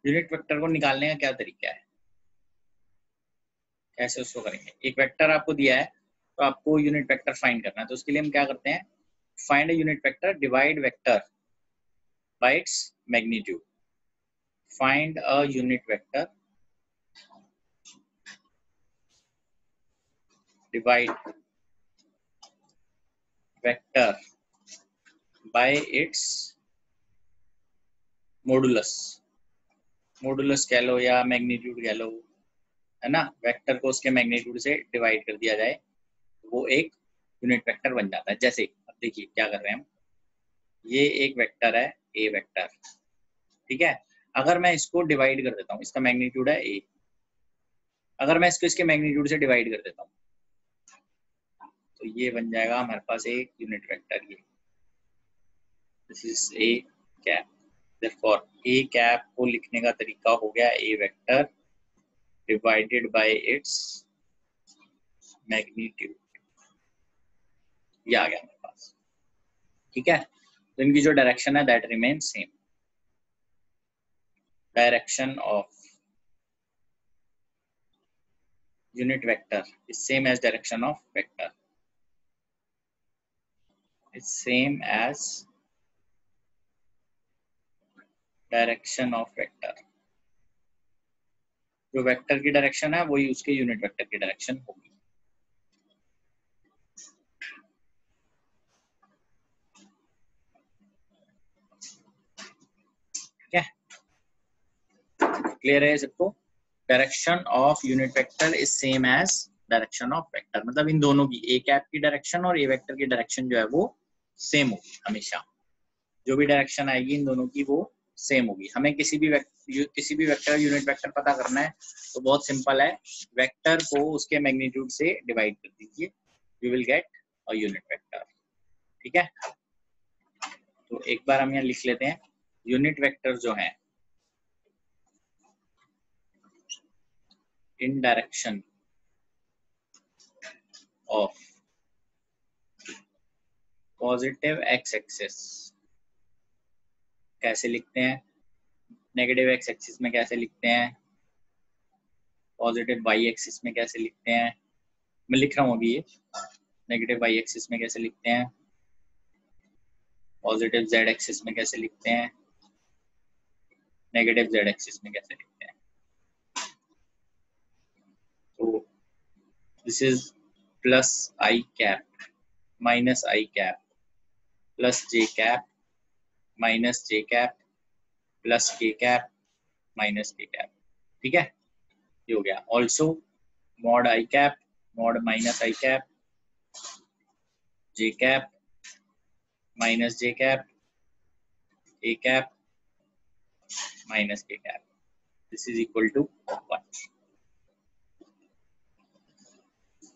यूनिट वेक्टर को निकालने का क्या तरीका है? कैसे उसको करेंगे, एक वेक्टर आपको दिया है तो आपको यूनिट वेक्टर फाइंड करना है, तो उसके लिए हम क्या करते हैं, find a unit vector, divide vector by its magnitude, find a unit vector, divide vector by it's modulus, modulus कह लो या मैग्नीट्यूड कह लो, है ना, वेक्टर को उसके मैग्नीट्यूड से डिवाइड कर दिया जाए, वो एक यूनिट वेक्टर बन जाता है। जैसे अब देखिए क्या कर रहे हैं हम, ये एक वेक्टर है ए वेक्टर, ठीक है, अगर मैं इसको डिवाइड कर देता हूँ, इसका मैग्नीट्यूड है ए, अगर मैं इसको इसके मैग्नीट्यूड से डिवाइड कर देता हूँ तो ये बन जाएगा हमारे पास एक यूनिट वेक्टर, ये this is A cap, therefore a cap को लिखने का तरीका हो गया A vector divided by its magnitude, ये आ गया मेरे पास, ठीक है। तो इनकी जो डायरेक्शन है that remain same, direction of unit vector is same as direction of vector, is same as direction of vector, जो वेक्टर की डायरेक्शन है वही उसके यूनिट वेक्टर की डायरेक्शन होगी। ठीक है, क्लियर है सबको, direction of unit vector is same as direction of vector, मतलब इन दोनों की, ए कैप की डायरेक्शन और ए वेक्टर की डायरेक्शन जो है वो सेम होगी हमेशा, जो भी डायरेक्शन आएगी इन दोनों की वो सेम होगी। हमें किसी भी वेक्टर यूनिट वेक्टर पता करना है तो बहुत सिंपल है, वेक्टर को उसके मैग्नीट्यूड से डिवाइड कर दीजिए, you will get a unit vector, ठीक है। तो एक बार हम यहाँ लिख लेते हैं, यूनिट वेक्टर जो है इन direction of positive x axis कैसे लिखते हैं, नेगेटिव एक्स एक्सिस में कैसे लिखते हैं, पॉजिटिव वाई एक्सिस में कैसे लिखते हैं, मैं लिख रहा हूँ अभी ये, नेगेटिव वाई एक्सिस में कैसे लिखते हैं, पॉजिटिव जेड एक्सिस में कैसे लिखते हैं, नेगेटिव जेड एक्सिस में कैसे लिखते हैं। तो this is plus I cap minus I cap plus J cap minus J cap plus K cap minus K cap, ठीक है, ये हो गया। Also mod I cap mod minus I cap J cap minus J cap A cap minus K cap, this is equal to 1,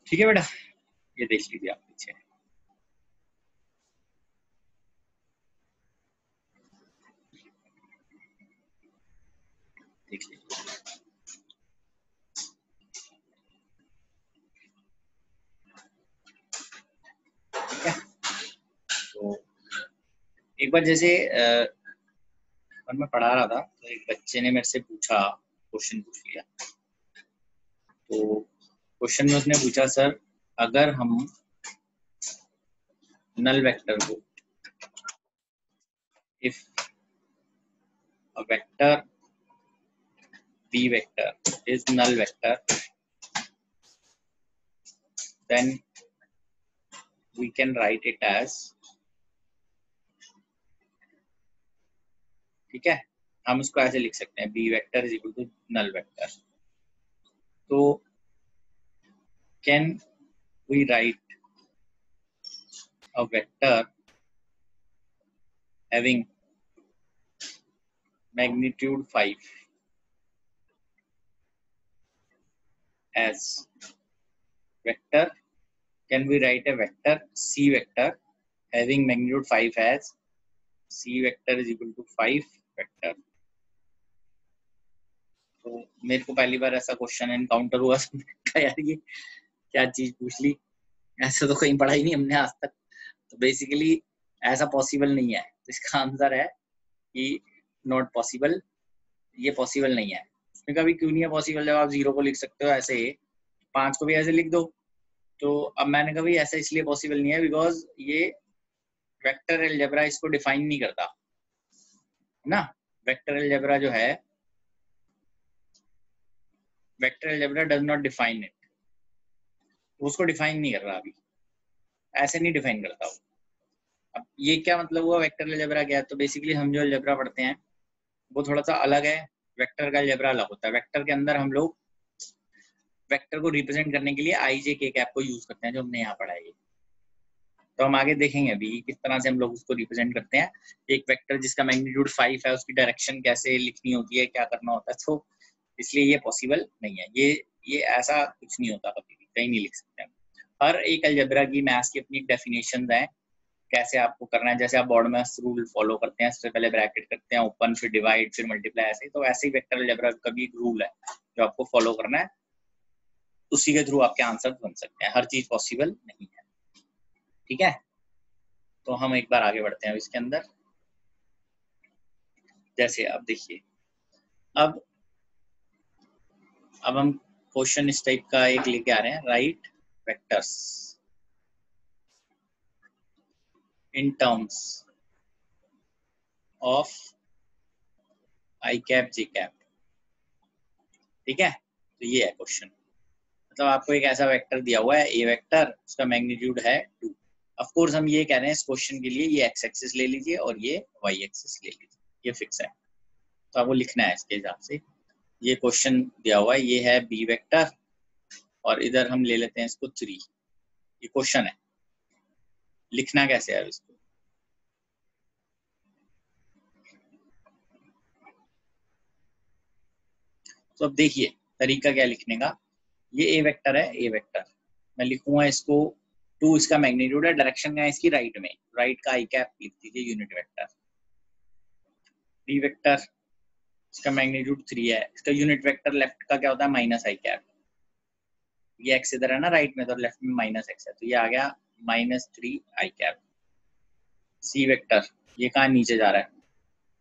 ठीक है बेटा, ये देख लीजिए आप पीछे, देख लीजिए, ठीक है। तो एक बार जैसे मैं पढ़ा रहा था तो एक बच्चे ने मेरे से पूछा, क्वेश्चन पूछ लिया, तो क्वेश्चन में उसने पूछा, सर अगर हम नल वेक्टर को, if a vector b vector is null vector then we can write it as, ठीक है, हम उसको ऐसे लिख सकते हैं, B vector is equal to null vector, तो can we write a vector having magnitude 5 as vector, can we write a vector c vector having magnitude 5 as c vector is equal to 5 vector। तो मेरे को पहली बार ऐसा question encounter हुआ, यार ये क्या चीज पूछ ली, ऐसा तो कहीं पढ़ा ही नहीं हमने आज तक, तो बेसिकली ऐसा पॉसिबल नहीं है, तो इसका आंसर है कि नॉट पॉसिबल, ये पॉसिबल नहीं है। उसमें कभी क्यों नहीं है पॉसिबल, जब आप जीरो को लिख सकते हो ऐसे 5 को भी ऐसे लिख दो। तो अब मैंने कहा भाई ऐसा इसलिए पॉसिबल नहीं है बिकॉज ये वेक्टर अलजेब्रा इसको डिफाइन नहीं करता ना। वेक्टर अलजेब्रा जो है, vector algebra does not define it, उसको डिफाइन नहीं कर रहा अभी, ऐसे नहीं डिफाइन करता वो। अब ये क्या मतलब हुआ वेक्टर अलजेब्रा क्या है? तो बेसिकली हम जो अलजेब्रा पढ़ते हैं वो थोड़ा सा अलग है, वेक्टर का अलजेब्रा अलग होता है। वेक्टर के अंदर हम लोग वेक्टर को रिप्रेजेंट करने के लिए आई जे के कैप को यूज करते हैं, जो हमने यहाँ पढ़ा है। तो हम आगे देखेंगे अभी किस तरह से हम लोग उसको रिप्रेजेंट करते हैं। एक वेक्टर जिसका मैग्नीट्यूड 5 है उसकी डायरेक्शन कैसे लिखनी होती है, क्या करना होता है, तो इसलिए ये पॉसिबल नहीं है। ये ऐसा कुछ नहीं होता, कभी भी कहीं नहीं लिख सकते हम। हर एक अलजेब्रा की मैथ्स की अपनी डेफिनेशन है, कैसे आपको करना है। जैसे आप बोर्ड में रूल फॉलो करते हैं, सबसे पहले ब्रैकेट करते हैं, ओपन, फिर डिवाइड, फिर मल्टीप्लाई, ऐसे ही। तो ऐसे ही वेक्टर अलजेब्रा का भी एक रूल है जो आपको फॉलो करना है, उसी के थ्रू आपके आंसर बन सकते हैं। हर चीज पॉसिबल नहीं है, ठीक है। तो हम एक बार आगे बढ़ते हैं इसके अंदर। जैसे अब देखिए, अब हम क्वेश्चन इस टाइप का एक लेके आ रहे हैं, right vectors in terms of I cap J cap, ठीक है। तो ये है क्वेश्चन, मतलब आपको एक ऐसा वेक्टर दिया हुआ है ए वेक्टर, उसका मैग्नीट्यूड है 2। ऑफ कोर्स हम ये कह रहे हैं इस क्वेश्चन के लिए, ये एक्स एक्सिस ले लीजिए और ये वाई एक्सिस ले लीजिए, ये फिक्स है। तो आपको लिखना है इसके हिसाब से। ये क्वेश्चन दिया हुआ है, ये है बी वेक्टर और इधर हम ले लेते हैं इसको 3। ये क्वेश्चन है, लिखना कैसे है इसको। तो अब देखिए तरीका क्या लिखने का। ये ए वेक्टर है, ए वेक्टर मैं लिखूंगा इसको 2, इसका मैग्नीट्यूड है, डायरेक्शन का है इसकी राइट में, राइट का आई कैप लिख दीजिए यूनिट वेक्टर। बी वेक्टर, इसका मैग्नीट्यूड 3 है, इसका यूनिट वेक्टर लेफ्ट का क्या होता है, माइनस आई कैप। ये एक्स इधर है ना राइट में, तो लेफ्ट में माइनस एक्स है, तो ये आ गया -3 आई कैप। सी वेक्टर, ये कहाँ नीचे जा रहा है,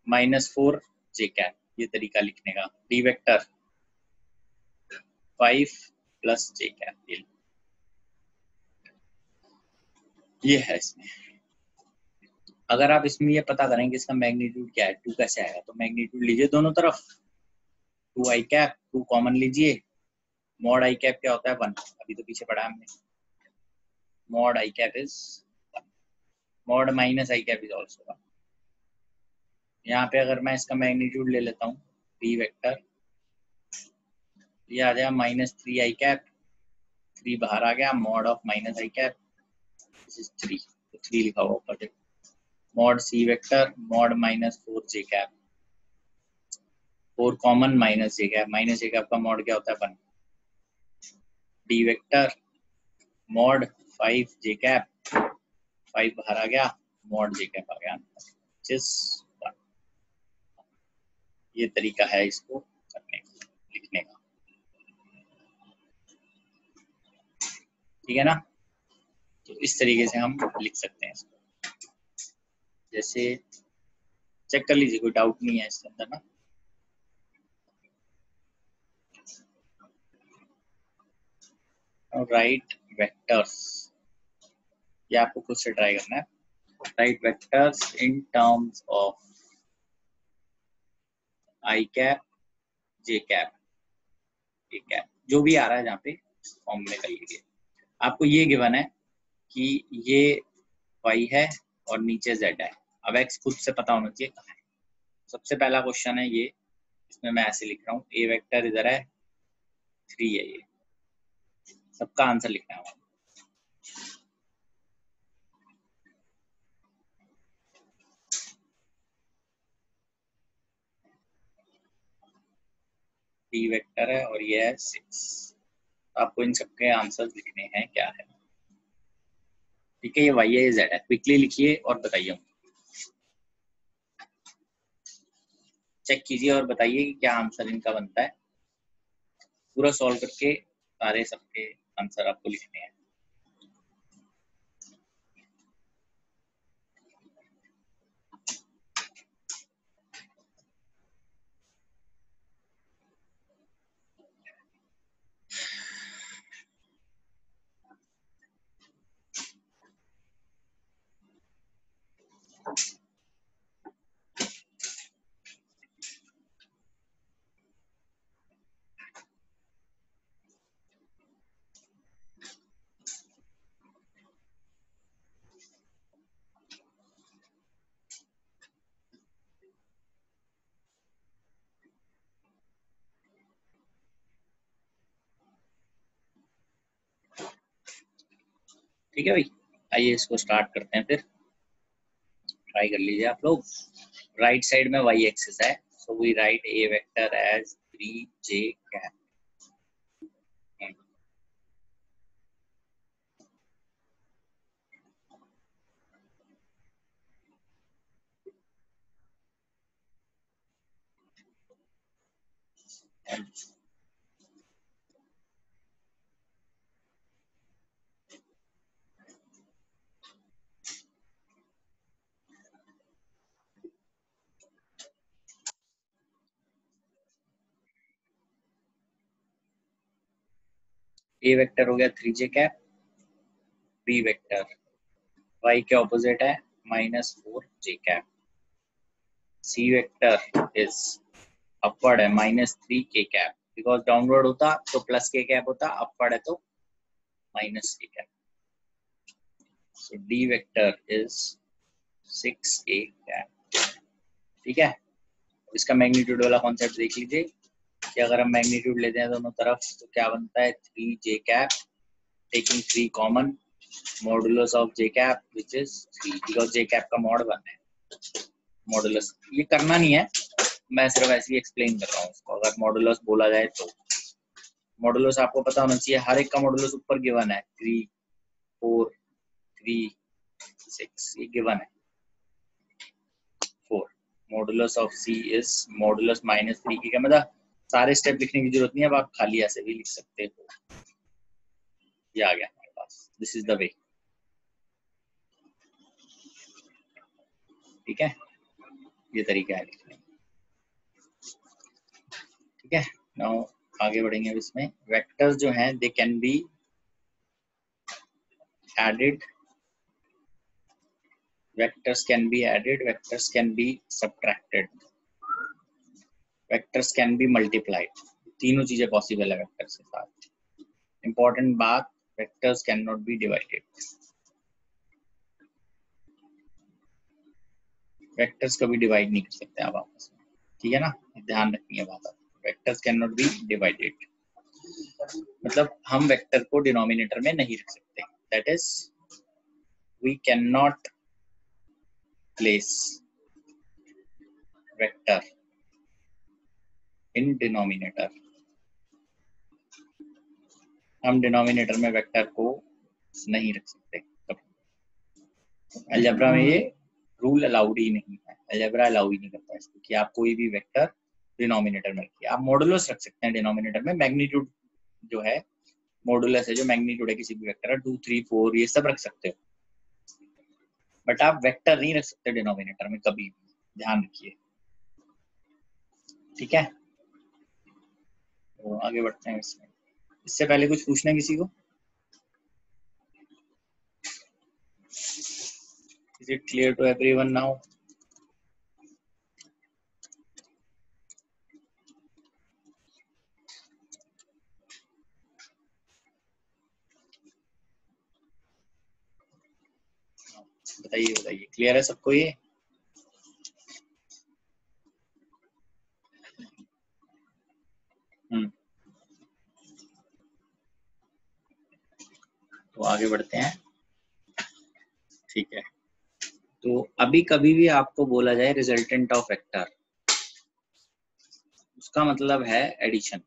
-4 जे कैप, ये तरीका लिखने का। D vector 5 plus J cap, ये है इसमें। अगर आप इसमें ये पता करें कि इसका मैग्नीट्यूड क्या है, 2 कैसे आएगा, तो मैग्नीट्यूड लीजिए दोनों तरफ, 2 आई कैप, 2 कॉमन लीजिए, मॉड आई कैप क्या होता है 1, अभी तो पीछे पढ़ा हमने। Mod I cap is mod minus I cap is also 1। यहाँ पे अगर मैं इसका मैग्नीट्यूड ले लेता हूँ बी वेक्टर, ये आ जाएगा -3 आई कैप, 3 बाहर आ गया, mod of minus I cap this is 3, तो 3 लिखा हुआ ऊपर, मॉड सी वेक्टर मॉड -4 जे cap, 4 common minus J cap, minus J cap का मॉड क्या होता है 1। डी वेक्टर मॉड 5 जे कैप, 5 बाहर आ गया, मॉड जे कैप आ गया, जिस ये तरीका है इसको करने का, लिखने का, ठीक है ना। तो इस तरीके से हम लिख सकते हैं इसको। जैसे चेक कर लीजिए, कोई डाउट नहीं है इसके अंदर ना। राइट वेक्टर्स, ये आपको खुद से ट्राई करना है। Right vectors in terms of I cap J cap, A cap, जो भी आ रहा है जहाँ पे फॉर्म में कर लीजिए। आपको ये गिवन है कि ये y है और नीचे z है, अब x खुद से पता होना चाहिए कहाँ है। सबसे पहला क्वेश्चन है ये, इसमें मैं ऐसे लिख रहा हूँ, ए वेक्टर इधर है, 3 है, ये सबका आंसर लिखना है। बी वेक्टर है और ये है 6, आपको इन सबके आंसर लिखने हैं क्या है, ठीक है। ये y है, ये z है, क्विकली लिखिए और बताइए, चेक कीजिए और बताइए कि क्या आंसर इनका बनता है। पूरा सॉल्व करके सारे सबके आंसर आपको लिखने हैं। ठीक है भाई, आइए इसको स्टार्ट करते हैं, फिर ट्राई कर लीजिए आप लोग। राइट साइड में y एक्सिस है, so we write a vector as 3j cap. a vector हो गया 3j cap, b vector y के ऑपोजिट है -4j cap, c vector is upward है -3k कैप, बिकॉज डाउनवर्ड होता तो +k कैप होता, अपवर्ड है तो -k cap. So d vector is 6k cap. ठीक है, इसका मैग्नीट्यूड वाला कॉन्सेप्ट देख लीजिए कि अगर हम मैग्नीट्यूड लेते हैं दोनों तरफ तो क्या बनता है, 3j cap taking 3 common, modulus of j cap which is 3, because j cap का मॉड 1 है। मॉडुलस ये करना नहीं है, मैं सिर्फ ऐसे ही एक्सप्लेन कर रहा हूँ उसको। अगर मॉडुलस बोला जाए तो मॉडुलस आपको पता होना चाहिए, हर एक का मॉडुलस ऊपर गिवन है, 3, 4, 3, 6, ये गिवन है 4। Modulus of c is modulus -3 की, क्या मतलब सारे स्टेप लिखने की जरूरत नहीं है, अब आप खाली ऐसे भी लिख सकते हो। ये आ गया हमारे पास, दिस इज द वे। ठीक है, ये तरीका है लिखने। ठीक है, नाउ आगे बढ़ेंगे। अब इसमें वेक्टर्स जो हैं they can be added, vectors can be added, vectors can be subtracted, vectors can be multiplied. तीनों चीजें पॉसिबल है वेक्टर्स के साथ। इंपॉर्टेंट बात, vectors cannot be divided. Vectors कभी डिवाइड नहीं कर सकते आप आपस में, ठीक है ना, ध्यान रखनी है बात। Vectors cannot be divided मतलब हम वेक्टर को डिनोमिनेटर में नहीं रख सकते, that is we cannot place vector in denominator. हम डिनोमिनेटर में वेक्टर को नहीं रख सकते कभी। अलजेब्रा में ये रूल अलाउड ही नहीं है, अलजेब्रा अलाउ ही नहीं करता इसको कि आप कोई भी वेक्टर डिनोमिनेटर में रखिए। आप मॉडुलस रख सकते हैं डिनोमिनेटर में, मैग्नीट्यूड जो है मॉडुलस है, जो मैग्नीट्यूड है किसी भी वेक्टर का 2, 3, 4 ये सब रख सकते हो, बट आप वेक्टर नहीं रख सकते डिनोमिनेटर में कभी भी, ध्यान रखिए। ठीक है, तो आगे बढ़ते हैं इसमें। इससे पहले कुछ पूछना है किसी को? Is it clear to everyone now? बताइए बताइए, क्लियर है सबको ये? तो आगे बढ़ते हैं। ठीक है, तो अभी कभी भी आपको बोला जाए रिजल्टेंट ऑफ वेक्टर, उसका मतलब है एडिशन।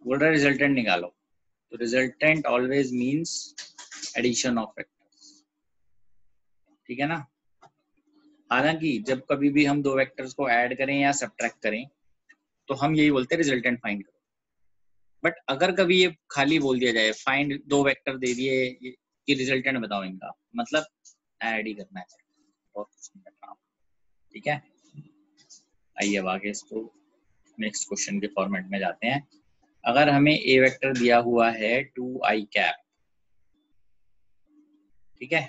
बोल रहा है रिजल्टेंट निकालो, तो resultant always means addition of vectors. ठीक है ना, हालांकि जब कभी भी हम दो वेक्टर्स को ऐड करें या सब्ट्रैक्ट करें तो हम यही बोलते हैं रिजल्टेंट फाइंड करो। बट अगर कभी ये खाली बोल दिया जाए, फाइंड, दो वेक्टर दे दिए कि रिजल्टेंट बताओ इनका, मतलब ऐड ही करना है और कुछ नहीं करना। ठीक है, आइए अब आगे इसको नेक्स्ट क्वेश्चन के फॉर्मेट में जाते हैं। अगर हमें ए वेक्टर दिया हुआ है 2i कैप, ठीक है,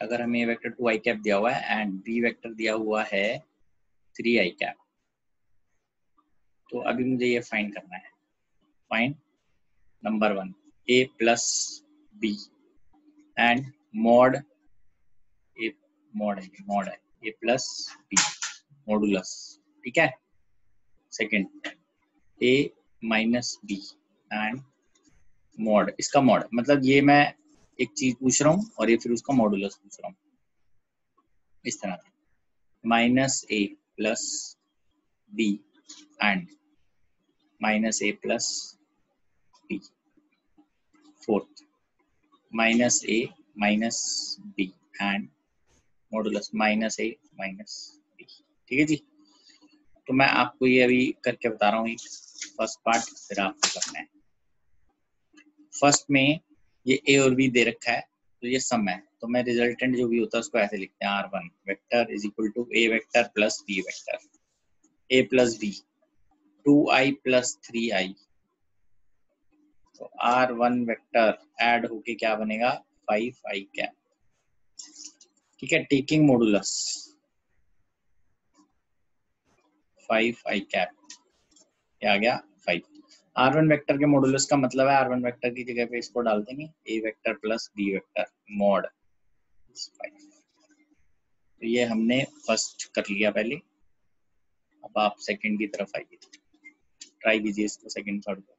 अगर हमें ए वेक्टर 2i कैप दिया हुआ है एंड बी वेक्टर दिया हुआ है 3i कैप, तो अभी मुझे ये फाइंड करना है। Find number 1 a plus b and mod a, mod है a प्लस बी, मॉडुलस। ठीक है, second a minus b and mod, इसका मॉड मतलब ये मैं एक चीज पूछ रहा हूँ और ये फिर उसका मॉडुलस पूछ रहा हूँ इस तरह से, minus A plus b and minus A plus b. Fourth, minus A minus b and modulus minus A minus b. ठीक है जी, तो मैं आपको ये अभी करके बता रहा हूँ फर्स्ट पार्ट, फिर आपको करना है। फर्स्ट में ये ए और बी दे रखा है तो ये सम है, तो मैं रिजल्टेंट जो भी होता है उसको ऐसे लिखते हैं, R1 vector is equal to A vector plus B vector, a plus b 2i plus 3i, तो R1 वेक्टर ऐड होके क्या बनेगा 5i कैप। ठीक है, टेकिंग मॉडुलस 5i कैप, क्या आ गया 5। R1 वेक्टर के मॉडुलस का मतलब है R1 वेक्टर की जगह पे इसको डाल देंगे a vector plus b vector mod 5। तो ये हमने फर्स्ट कर लिया पहले, अब आप सेकंड की तरफ आइए, ट्राई कीजिए इसको सेकंड थर्ड को।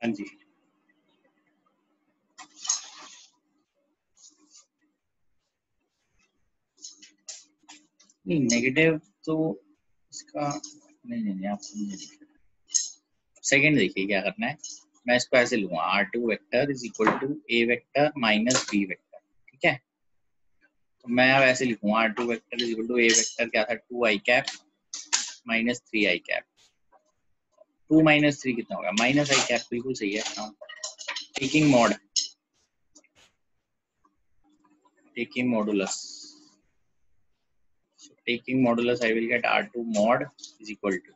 हाँ जी, नहीं नेगेटिव तो इसका नहीं आप समझे। सेकंड देखिए क्या करना है, मैं इसको ऐसे लूंगा R2 vector is equal to A vector minus B vector. ठीक है, तो मैं अब ऐसे लिखूंगा R2 vector is equal to A vector क्या था 2i cap minus 3i cap. 2 minus 3 कितना होगा माइनस i कैप, बिल्कुल सही है। Taking mod, taking modulus, taking modulus I will get R2 mod is equal to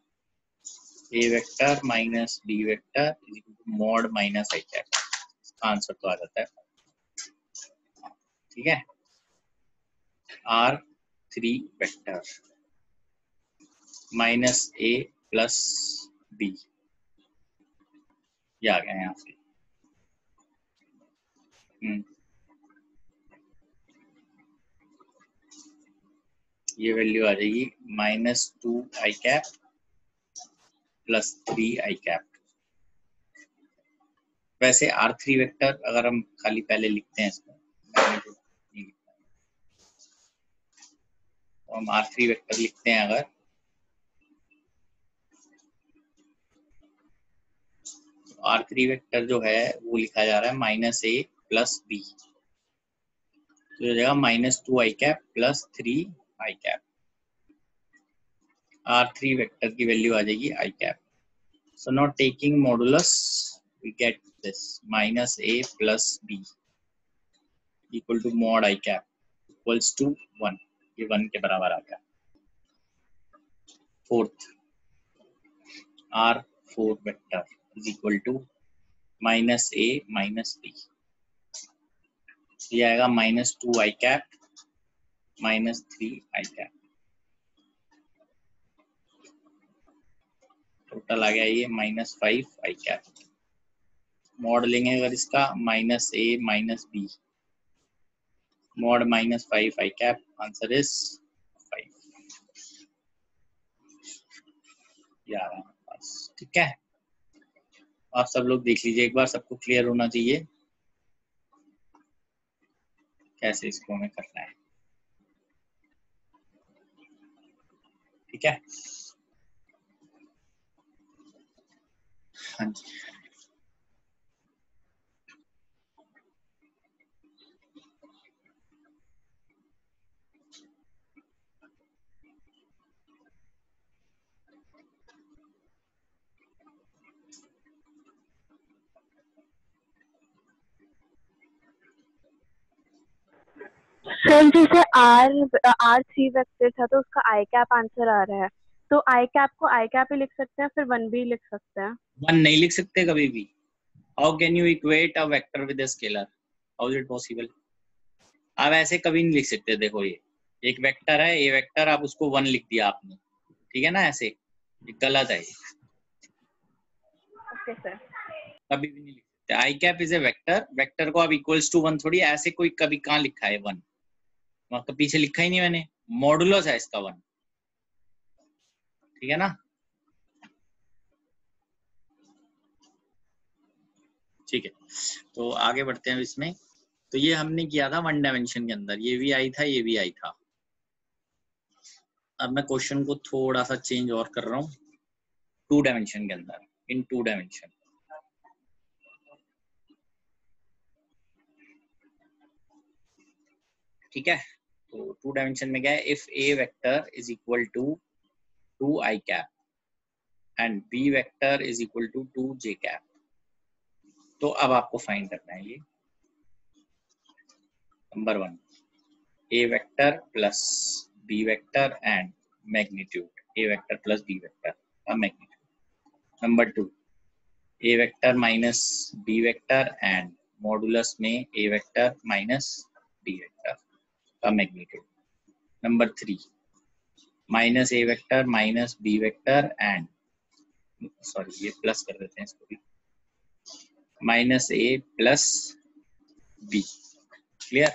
a vector minus b vector is equal to mod minus I cap। इसका answer तो आ जाता है। ठीक है, R3 vector minus a plus b, ये आ गया यहाँ से। ये वैल्यू आ जाएगी -2i cap plus 3i cap. वैसे R3 वेक्टर अगर हम खाली पहले लिखते हैं इसको, तो हम R3 वेक्टर लिखते हैं अगर, R3 वेक्टर जो है वो लिखा जा रहा है माइनस ए प्लस बी, तो हो जाएगा -2i cap plus 3i cap. R3 vector की वैल्यू आ जाएगी i cap. So now taking modulus we get this minus a plus b equal to mod i cap equals to 1, ये 1 के बराबर आ गया। Fourth, R4 vector is equal to minus a minus b, ये आएगा -2i cap minus 3i cap, total आ गया ये -5i कैप। मॉड लेंगे अगर इसका -a minus b mod -5i cap, answer is 5। यार बस ठीक है, आप सब लोग देख लीजिए एक बार, सबको क्लियर होना चाहिए कैसे इसको हमें करना है। ठीक है, हाँ जी। सर जैसे R3 वेक्टर था तो उसका आई कैप आंसर आ रहा है, तो आई कैप को आई कैप ही लिख सकते हैं, फिर 1 भी लिख सकते हैं। 1 नहीं लिख सकते कभी भी। How can you equate a vector with a scalar, how is it possible? आप ऐसे कभी नहीं लिख सकते। देखो ये एक वेक्टर है, ये वेक्टर, आप उसको 1 लिख दिया आपने, ठीक है ना, ऐसे ये गलत है, ओके सर। कभी भी नहीं लिख सकते। I cap is a vector, vector को आप इक्वल्स टू 1 थोड़ी ऐसे कोई कभी कहाँ लिखा है 1, वहां का पीछे लिखा ही नहीं मैंने, मॉडुलस है इसका 1, ठीक है ना। ठीक है, तो आगे बढ़ते हैं इसमें। तो ये हमने किया था 1 डायमेंशन के अंदर, ये भी आई था, ये भी आई था। अब मैं क्वेश्चन को थोड़ा सा चेंज और कर रहा हूँ 2 डायमेंशन के अंदर, इन 2 डायमेंशन। ठीक है, तो 2 डायमेंशन में क्या है, if A vector is equal to 2 I cap and B vector is equal to 2 J cap. तो अब आपको फाइंड करना है ये number 1, A vector plus B vector and magnitude, A vector plus B vector का magnitude. Number 2, A vector minus B vector and modulus में A vector minus B vector का magnitude. Number 3, minus A vector minus B vector and, sorry ये plus कर देते हैं इसको भी, minus ए plus B, clear.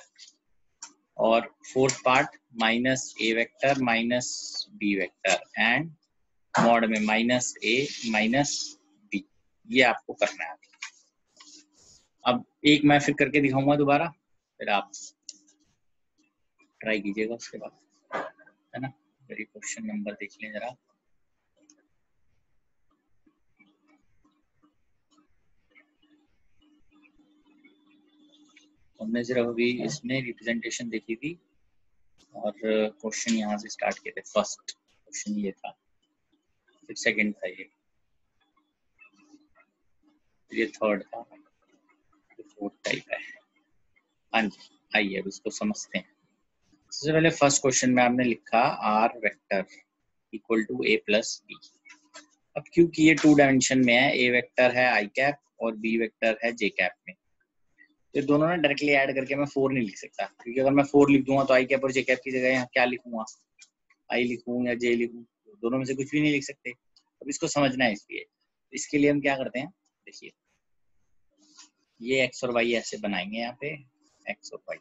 और fourth part minus A vector minus B vector and mod में माइनस ए minus B, ये आपको करना है। अब एक मैं फिर करके दिखाऊंगा दोबारा, फिर आप ट्राई कीजिएगा उसके बाद, है ना। मेरी क्वेश्चन नंबर देख लें जरा। हमने सिर्फ अभी इसमें रिप्रेजेंटेशन देखी थी और क्वेश्चन यहाँ से स्टार्ट किए थे। फर्स्ट क्वेश्चन ये था, फिर सेकंड था ये थर्ड था, फिर फोर्थ टाइप है। हाँ जी, आइए अब इसको समझते हैं। सबसे पहले फर्स्ट क्वेश्चन में आपने लिखा R vector equal to A plus B. अब क्योंकि ये 2 डायमेंशन में है, ए वेक्टर है आई कैप और बी वेक्टर है जे कैप में, तो दोनों ना डायरेक्टली ऐड करके मैं 4 नहीं लिख सकता, क्योंकि अगर मैं 4 लिख दूंगा तो आई कैप और जे कैप की जगह यहाँ क्या लिखूंगा, आई लिखूं या जे लिखूं, दोनों में से कुछ भी नहीं लिख सकते। अब इसको समझना है, इसलिए इसके लिए हम क्या करते हैं, देखिए ये एक्स और वाई ऐसे बनाएंगे, यहाँ पे एक्स और वाई।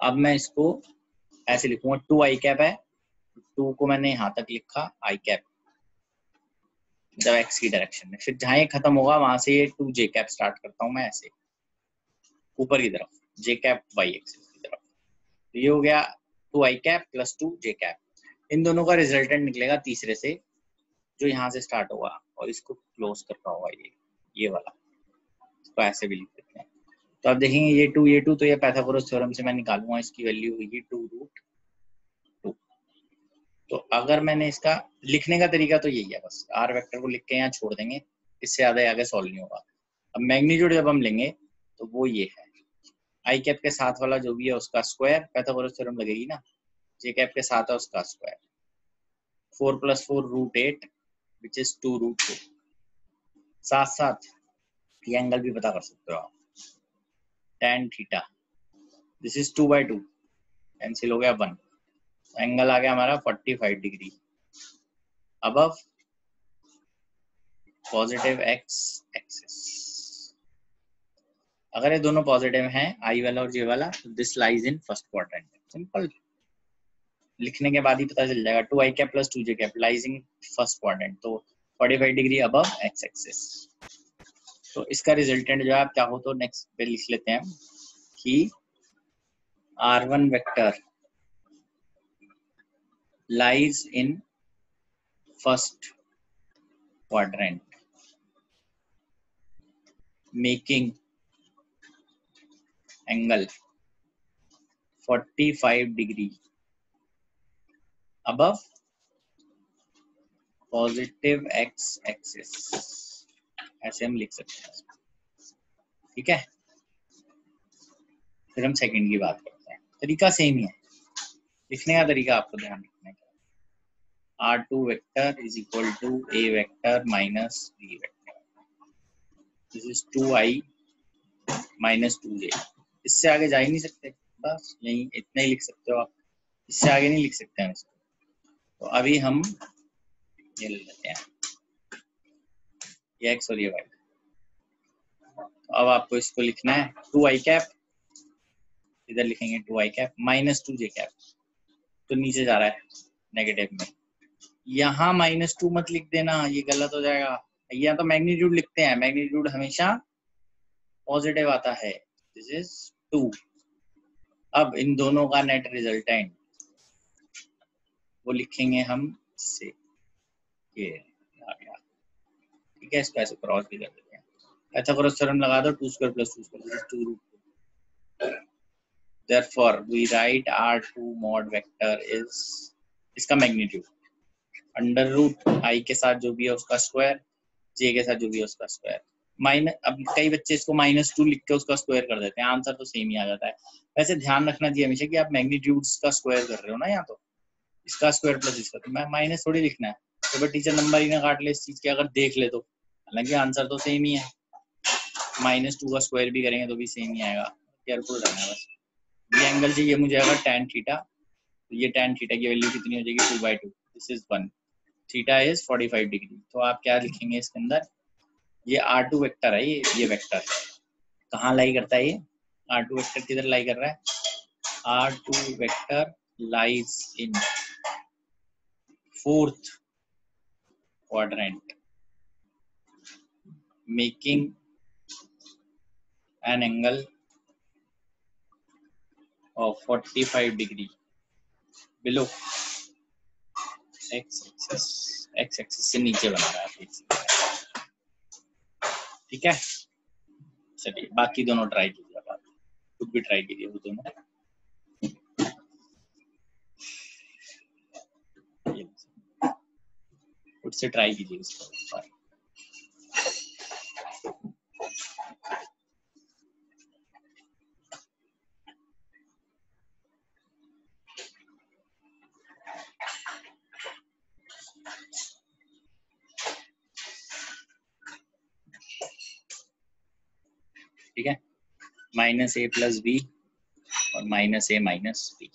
अब मैं इसको ऐसे लिखूंगा, 2 आई कैप है, 2 को मैंने यहाँ तक लिखा आई कैप जब एक्स की डायरेक्शन में, फिर जहां ये खत्म होगा वहां से ये 2 जे कैप स्टार्ट करता हूँ मैं ऐसे ऊपर की तरफ, जे कैप वाई एक्सिस की तरफ। तो ये हो गया 2 I cap plus 2 J cap, इन दोनों का रिजल्टेंट निकलेगा तीसरे से जो यहाँ से स्टार्ट होगा और इसको क्लोज कर रहा होगा ये वाला, इसको ऐसे भी लिख देते हैं। तो आप देखेंगे ये 2 तो ये पाइथागोरस थ्योरम से मैं निकालूंगा, इसकी वैल्यू होगी 2√2। तो अगर मैंने इसका लिखने का तरीका तो यही है, बस आर वेक्टर को लिख के यहाँ छोड़ देंगे, इससे ज्यादा आगे सॉल्व नहीं होगा। अब मैग्नीट्यूड जब हम लेंगे तो वो ये है, आई कैप के साथ वाला जो भी है उसका स्क्वायर, पाइथागोरस थ्योरम लगेगी ना, जे कैप के साथ है उसका स्क्वायर, 4 + 4 √8 विच इज 2√2। साथ साथ ये एंगल भी पता कर सकते हो आप, tan theta, this is 2/2, cancel हो गया 1, एंगल आ गया हमारा 45 degree above positive x axis. अगर ये दोनों पॉजिटिव हैं, आई वाला और जे वाला, तो this lies in first quadrant. Simple, लिखने के बाद ही पता चल जाएगा, 2 I cap plus 2 J cap lies in first quadrant, तो 45 डिग्री अबव एक्स एक्सिस। तो इसका रिजल्टेंट जो है आप चाहो तो नेक्स्ट पे लिख लेते हैं कि R1 vector lies in first quadrant, making angle 45 degree above positive x axis, ऐसे हम लिख सकते हैं, ठीक है। फिर हम सेकंड की बात करते हैं, तरीका सेम ही है, लिखने का तरीका आपको ध्यान रखना है। R2 vector is equal to A vector minus B vector, this is 2i minus 2j। इससे आगे जा ही नहीं सकते, बस यही इतना ही लिख सकते हो आप, इससे आगे नहीं लिख सकते हैं इसको। तो अभी हम ये ले लेते हैं, ये x और ये y। तो अब आपको इसको लिखना है 2i कैप, इधर लिखेंगे 2i cap minus 2j cap, तो नीचे जा रहा है नेगेटिव में। यहाँ -2 मत लिख देना, ये गलत हो जाएगा। यहाँ तो मैग्नीट्यूड लिखते हैं, मैग्नीट्यूड हमेशा पॉजिटिव आता है, दिस इज 2। अब इन दोनों का नेट रिजल्टेंट वो लिखेंगे हम इससे, ये आ गया, ठीक है। इसको ऐसे क्रॉस भी कर देते हैं, ऐसा क्रॉस थ्योरम लगा दो, 2 square plus 2 square 2√2। Therefore we write R2 mod vector is, इसका मैग्नीट्यूड अंडर रूट आई के साथ जो भी है उसका स्क्वायर, जे के साथ जो भी है उसका स्क्वायर, माइनस। अब कई बच्चे इसको -2 लिख के उसका स्क्वायर कर देते हैं, आंसर तो सेम ही आ जाता है। वैसे ध्यान रखना चाहिए हमेशा कि आप मैग्नीट्यूड्स का स्क्वायर कर रहे हो ना, यहाँ तो इसका स्क्वायर प्लस इसका, तो मैं माइनस थोड़ी लिखना है, तो बट टीचर नंबर ही ना काट ले इस चीज के, अगर देख ले तो। हालांकि आंसर तो सेम ही है, -2 का स्क्वायर भी करेंगे तो भी सेम ही आएगा, केयरफुल रहना है बस। ये एंगल चाहिए मुझे अगर tan थीटा, तो ये tan थीटा की वैल्यू कितनी हो जाएगी 2/2, this is 1, theta is 45 degree. तो आप क्या लिखेंगे इसके अंदर, ये R2 वेक्टर है, ये वेक्टर कहाँ लाई करता है, ये R2 वेक्टर किधर लाई कर रहा है, R2 vector lies in fourth quadrant making an angle of 45 degree below x axis से नीचे बना रहा है, ठीक है। चलिए बाकी दोनों ट्राई कीजिए, आप खुद भी ट्राई कीजिए वो दोनों। खुद से ट्राई कीजिए इसको। ठीक है, -a + b और -a - b।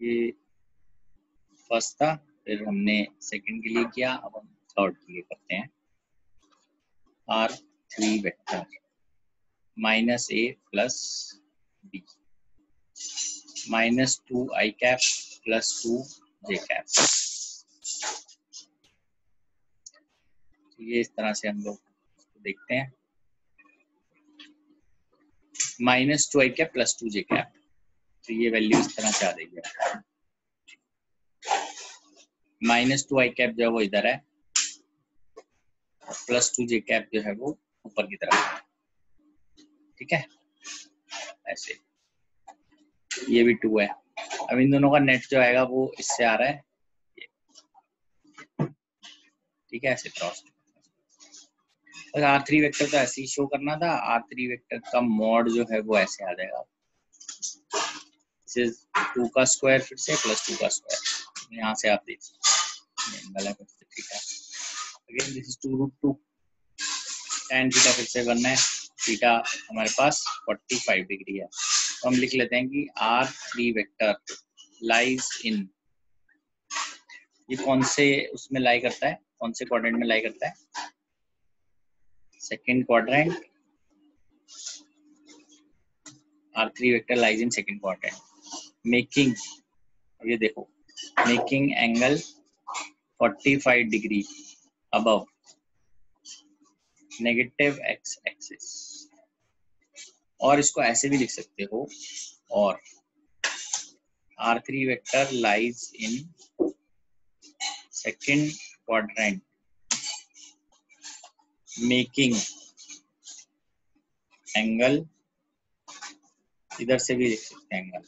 ये फर्स्ट था, फिर हमने सेकंड के लिए किया, अब हम थर्ड के लिए करते हैं। R3 vector -a + b -2i cap + 2j cap. ये इस तरह से हम लोग देखते हैं, -2i कैप + 2j कैप, तो ये वैल्यू इस तरह से आ जाएगी। -2i कैप जो है वो इधर है, + 2j कैप जो है वो ऊपर की तरफ है, ठीक है। ऐसे ये भी 2 है। अब इन दोनों का नेट जो आएगा वो इससे आ रहा है, ठीक है, ऐसे क्रॉस। और R3 वेक्टर तो ऐसे ही शो करना था, R3 वेक्टर का मॉड जो है वो ऐसे आ जाएगा, 2 का स्क्वायर फिर से +2 का स्क्वायर, यहाँ से आप देख सकते हैं, ठीक है। Again this is 2√2, tan theta फिर से बनना है, थीटा हमारे पास 45 डिग्री है, तो हम लिख लेते हैं कि R3 वेक्टर लाइज इन, ये कौन से उसमें लाई करता है, कौन से क्वाड्रेंट में लाई करता है, second quadrant R3 vector lies in second quadrant making, ये देखो, making angle 45 degree above negative x axis. और इसको ऐसे भी लिख सकते हो, और R3 vector lies in second quadrant making angle, इधर से भी लिख सकते हैं angle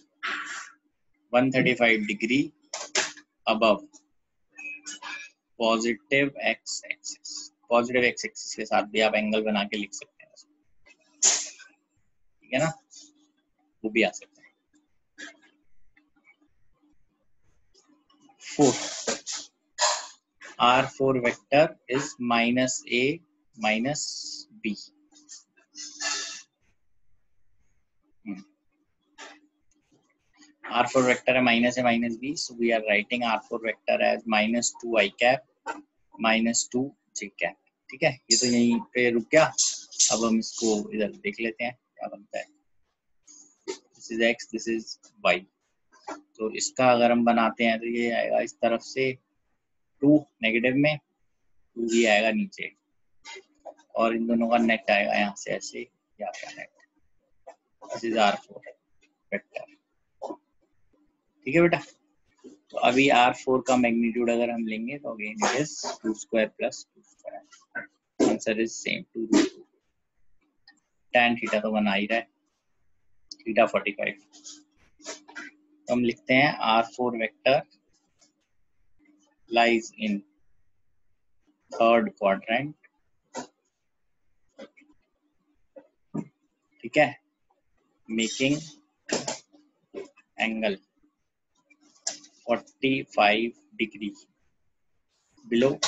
135 degree above positive x axis. Positive x axis के साथ भी आप एंगल बना के लिख सकते हैं, ठीक है ना, वो भी आ सकता है। 4 R4 vector is -a -b। R4 vector है -a -b, so we are writing R4 vector as -2 i cap -2 j cap। ठीक है, ये तो यहीं पे रुक गया। अब हम इसको इधर देख लेते हैं क्या बनता है। This is x, this is y। तो इसका अगर हम बनाते हैं तो ये आएगा इस तरफ से 2 नेगेटिव में, 2 ही आएगा नीचे, और इन दोनों का नेट आएगा यहाँ से ऐसे, यहाँ का net. This is R4 vector, ठीक है बेटा। तो अभी R4 का मैग्नीट्यूड अगर हम लेंगे तो again it is 2 square plus 2 square. Answer is same 2√2। tan theta तो बना ही रहा है, थीटा 45। तो हम लिखते हैं R4 vector lies in third quadrant, ठीक है, making angle 45 degree below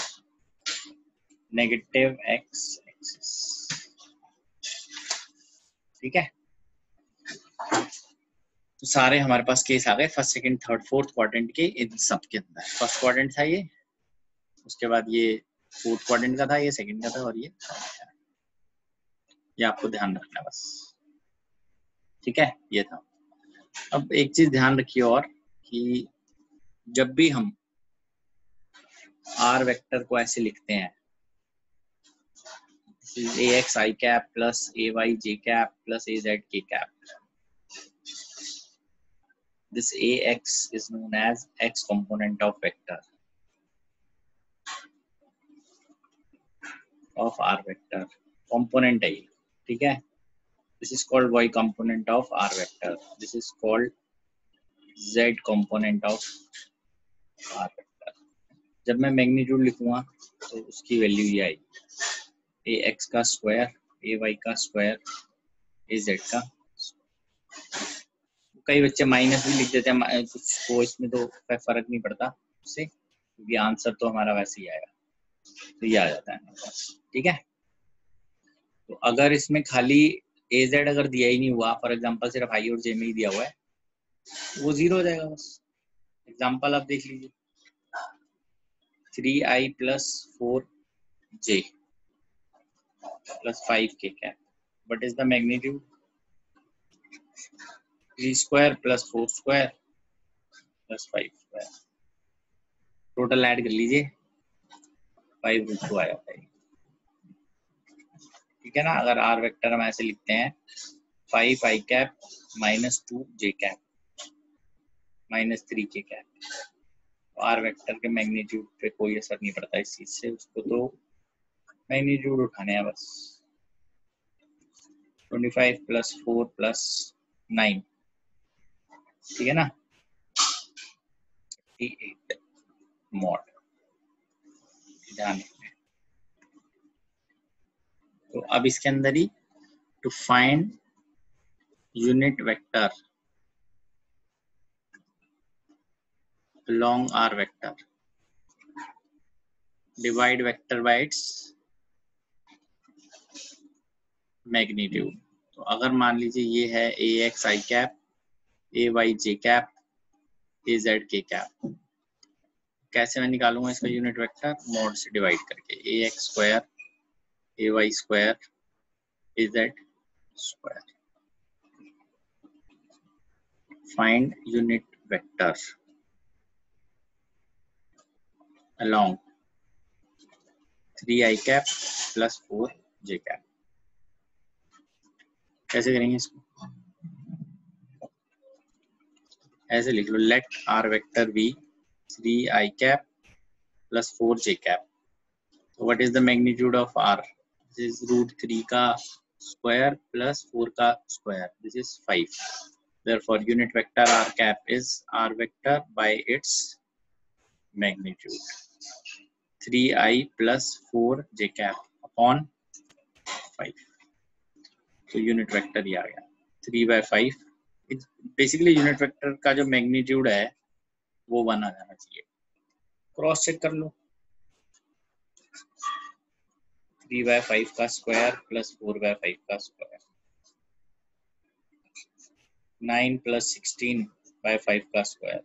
negative x axis, ठीक है। तो सारे हमारे पास केस आ गए first second third fourth quadrant के इन सब के अंदर। फर्स्ट क्वाड्रेंट था ये, उसके बाद ये फोर्थ क्वाड्रेंट का था, ये सेकंड का था, और ये आपको ध्यान रखना बस, ठीक है, ये था। अब एक चीज ध्यान रखिए और, कि जब भी हम आर वेक्टर को ऐसे लिखते हैं, ax i cap plus ay j cap plus az k cap, this ax is known as x component of vector of r vector, component है ये, ठीक है। this is called y component of r vector, this is called z component of r vector। जब मैं magnitude लिखूंगा तो उसकी value ये आएगी, ax का स्क्वायर, ay का स्क्वायर, az का। कई बच्चे माइनस भी लिख देते हैं कुछ को, इसमें तो फर्क नहीं पड़ता उससे, क्योंकि आंसर तो हमारा वैसे ही आएगा, तो ये आ जाता है हमारे पास, ठीक है। तो अगर इसमें खाली AZ अगर दिया ही नहीं हुआ, फॉर एग्जांपल सिर्फ I और J में ही दिया हुआ है, वो 0 हो जाएगा बस। एग्जांपल आप देख लीजिए, 3i plus 4j plus 5k cap, what is the magnitude? 3 square plus 4 square plus 5 square, total add कर लीजिए, 5√2 आया था, ठीक है ना। अगर आर वेक्टर हम ऐसे लिखते हैं 5i cap -2 j cap -3k cap, तो आर वेक्टर के मैग्नीट्यूड पे कोई असर नहीं पड़ता इस चीज से, उसको तो मैग्नीट्यूड उठाने हैं बस। 25 + 4 + 9, ठीक है ना, 38 मॉड, ध्यान रखना। तो अब इसके अंदर ही to find unit vector along R vector, divide vector by its magnitude। तो अगर मान लीजिए ये है ax i cap, ay j cap, az k cap, कैसे मैं निकालूंगा इसका यूनिट वेक्टर? मॉड से डिवाइड करके, ax square, ay square, az square. find unit vector along 3 i cap plus 4 j cap। कैसे करेंगे इसको? ऐसे लिख लो, let R vector be 3 i cap plus 4 j cap। So what is the magnitude of r? This is root 3 का square plus 4 का square. This is 5. Therefore, unit vector r cap is r vector by its magnitude 3i plus 4 j cap upon 5. तो unit vector ये आ गया 3/5। Basically unit vector का जो magnitude है वो 1 आ जाना चाहिए। क्रॉस चेक कर लो, 3/5 का स्क्वायर प्लस 4/5 का स्क्वायर, 9 प्लस 16/5 का स्क्वायर,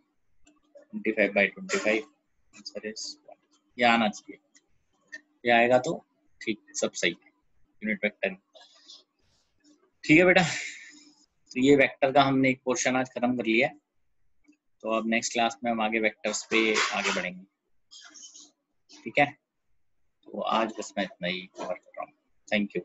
25/25। Answer is 1। ये आना चाहिए, ये आएगा तो ठीक, सब सही है। यूनिट वेक्टर ठीक है बेटा। तो ये वेक्टर का हमने एक पोर्शन आज खत्म कर लिया है। तो अब नेक्स्ट क्लास में हम आगे वेक्टर्स पे आगे बढ़ेंगे, ठीक है। तो आज बस मैं इतना ही कवर कर रहा हूँ। Thank you.